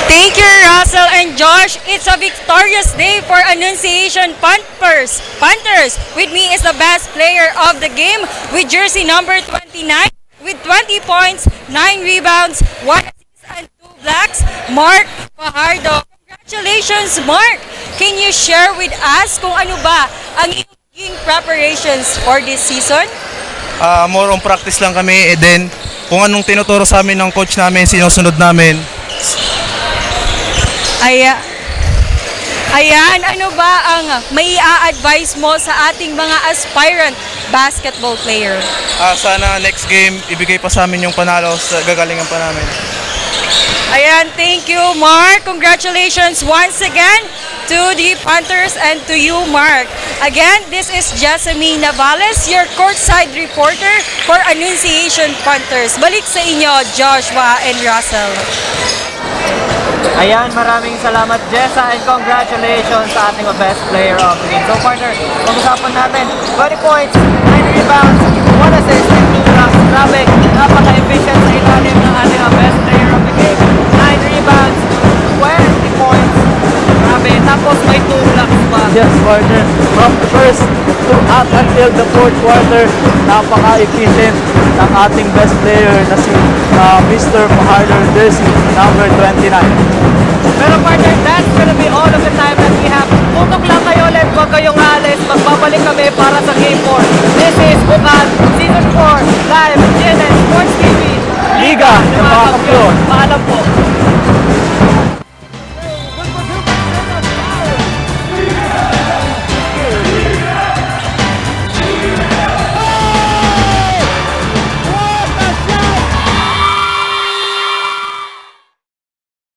Thank you, Russell and Josh. It's a victorious day for Annunciation Panthers. With me is the best player of the game with jersey number 29 with 20 points, 9 rebounds, 1 assist and 2 blocks, Mark Fajardo. Congratulations, Mark! Can you share with us kung ano ba ang iyong preparations for this season? More on practice lang kami, and then kung anong tinuturo sa amin ng coach namin, sinusunod namin. Ayan, ano ba ang may a-advise mo sa ating mga aspirant basketball player? Sana next game, ibigay pa sa amin yung panalo, gagalingan pa namin. Ayan, thank you, Mark. Congratulations once again to the Panthers and to you, Mark. Again, this is Jessamine Navales, your courtside reporter for Annunciation Panthers. Balik sa inyo, Joshua and Russell. Ayan, maraming salamat Jessa and congratulations sa ating best player of the game. So partner, pag-usapan natin, 20 points, 9 rebounds, 1 assist, and 2 blocks. Grabe, napaka-efficient sa ilalim ng ating best player of the game. 9 rebounds, 20 points. Grabe, tapos may 2 blocks pa. Yes, partner. From the first at until the fourth quarter, napaka-efficient ng ating best player na si Mr. Fajardo jersey number 29. Pero partner, that's gonna be all of the time that we have. Tutok lang kayo ulit, huwag kayong alis. Magbabalik kami para sa Game 4. This is Bucal, Season 4, live, GNN Sports TV, Liga ng mga Kampiyon.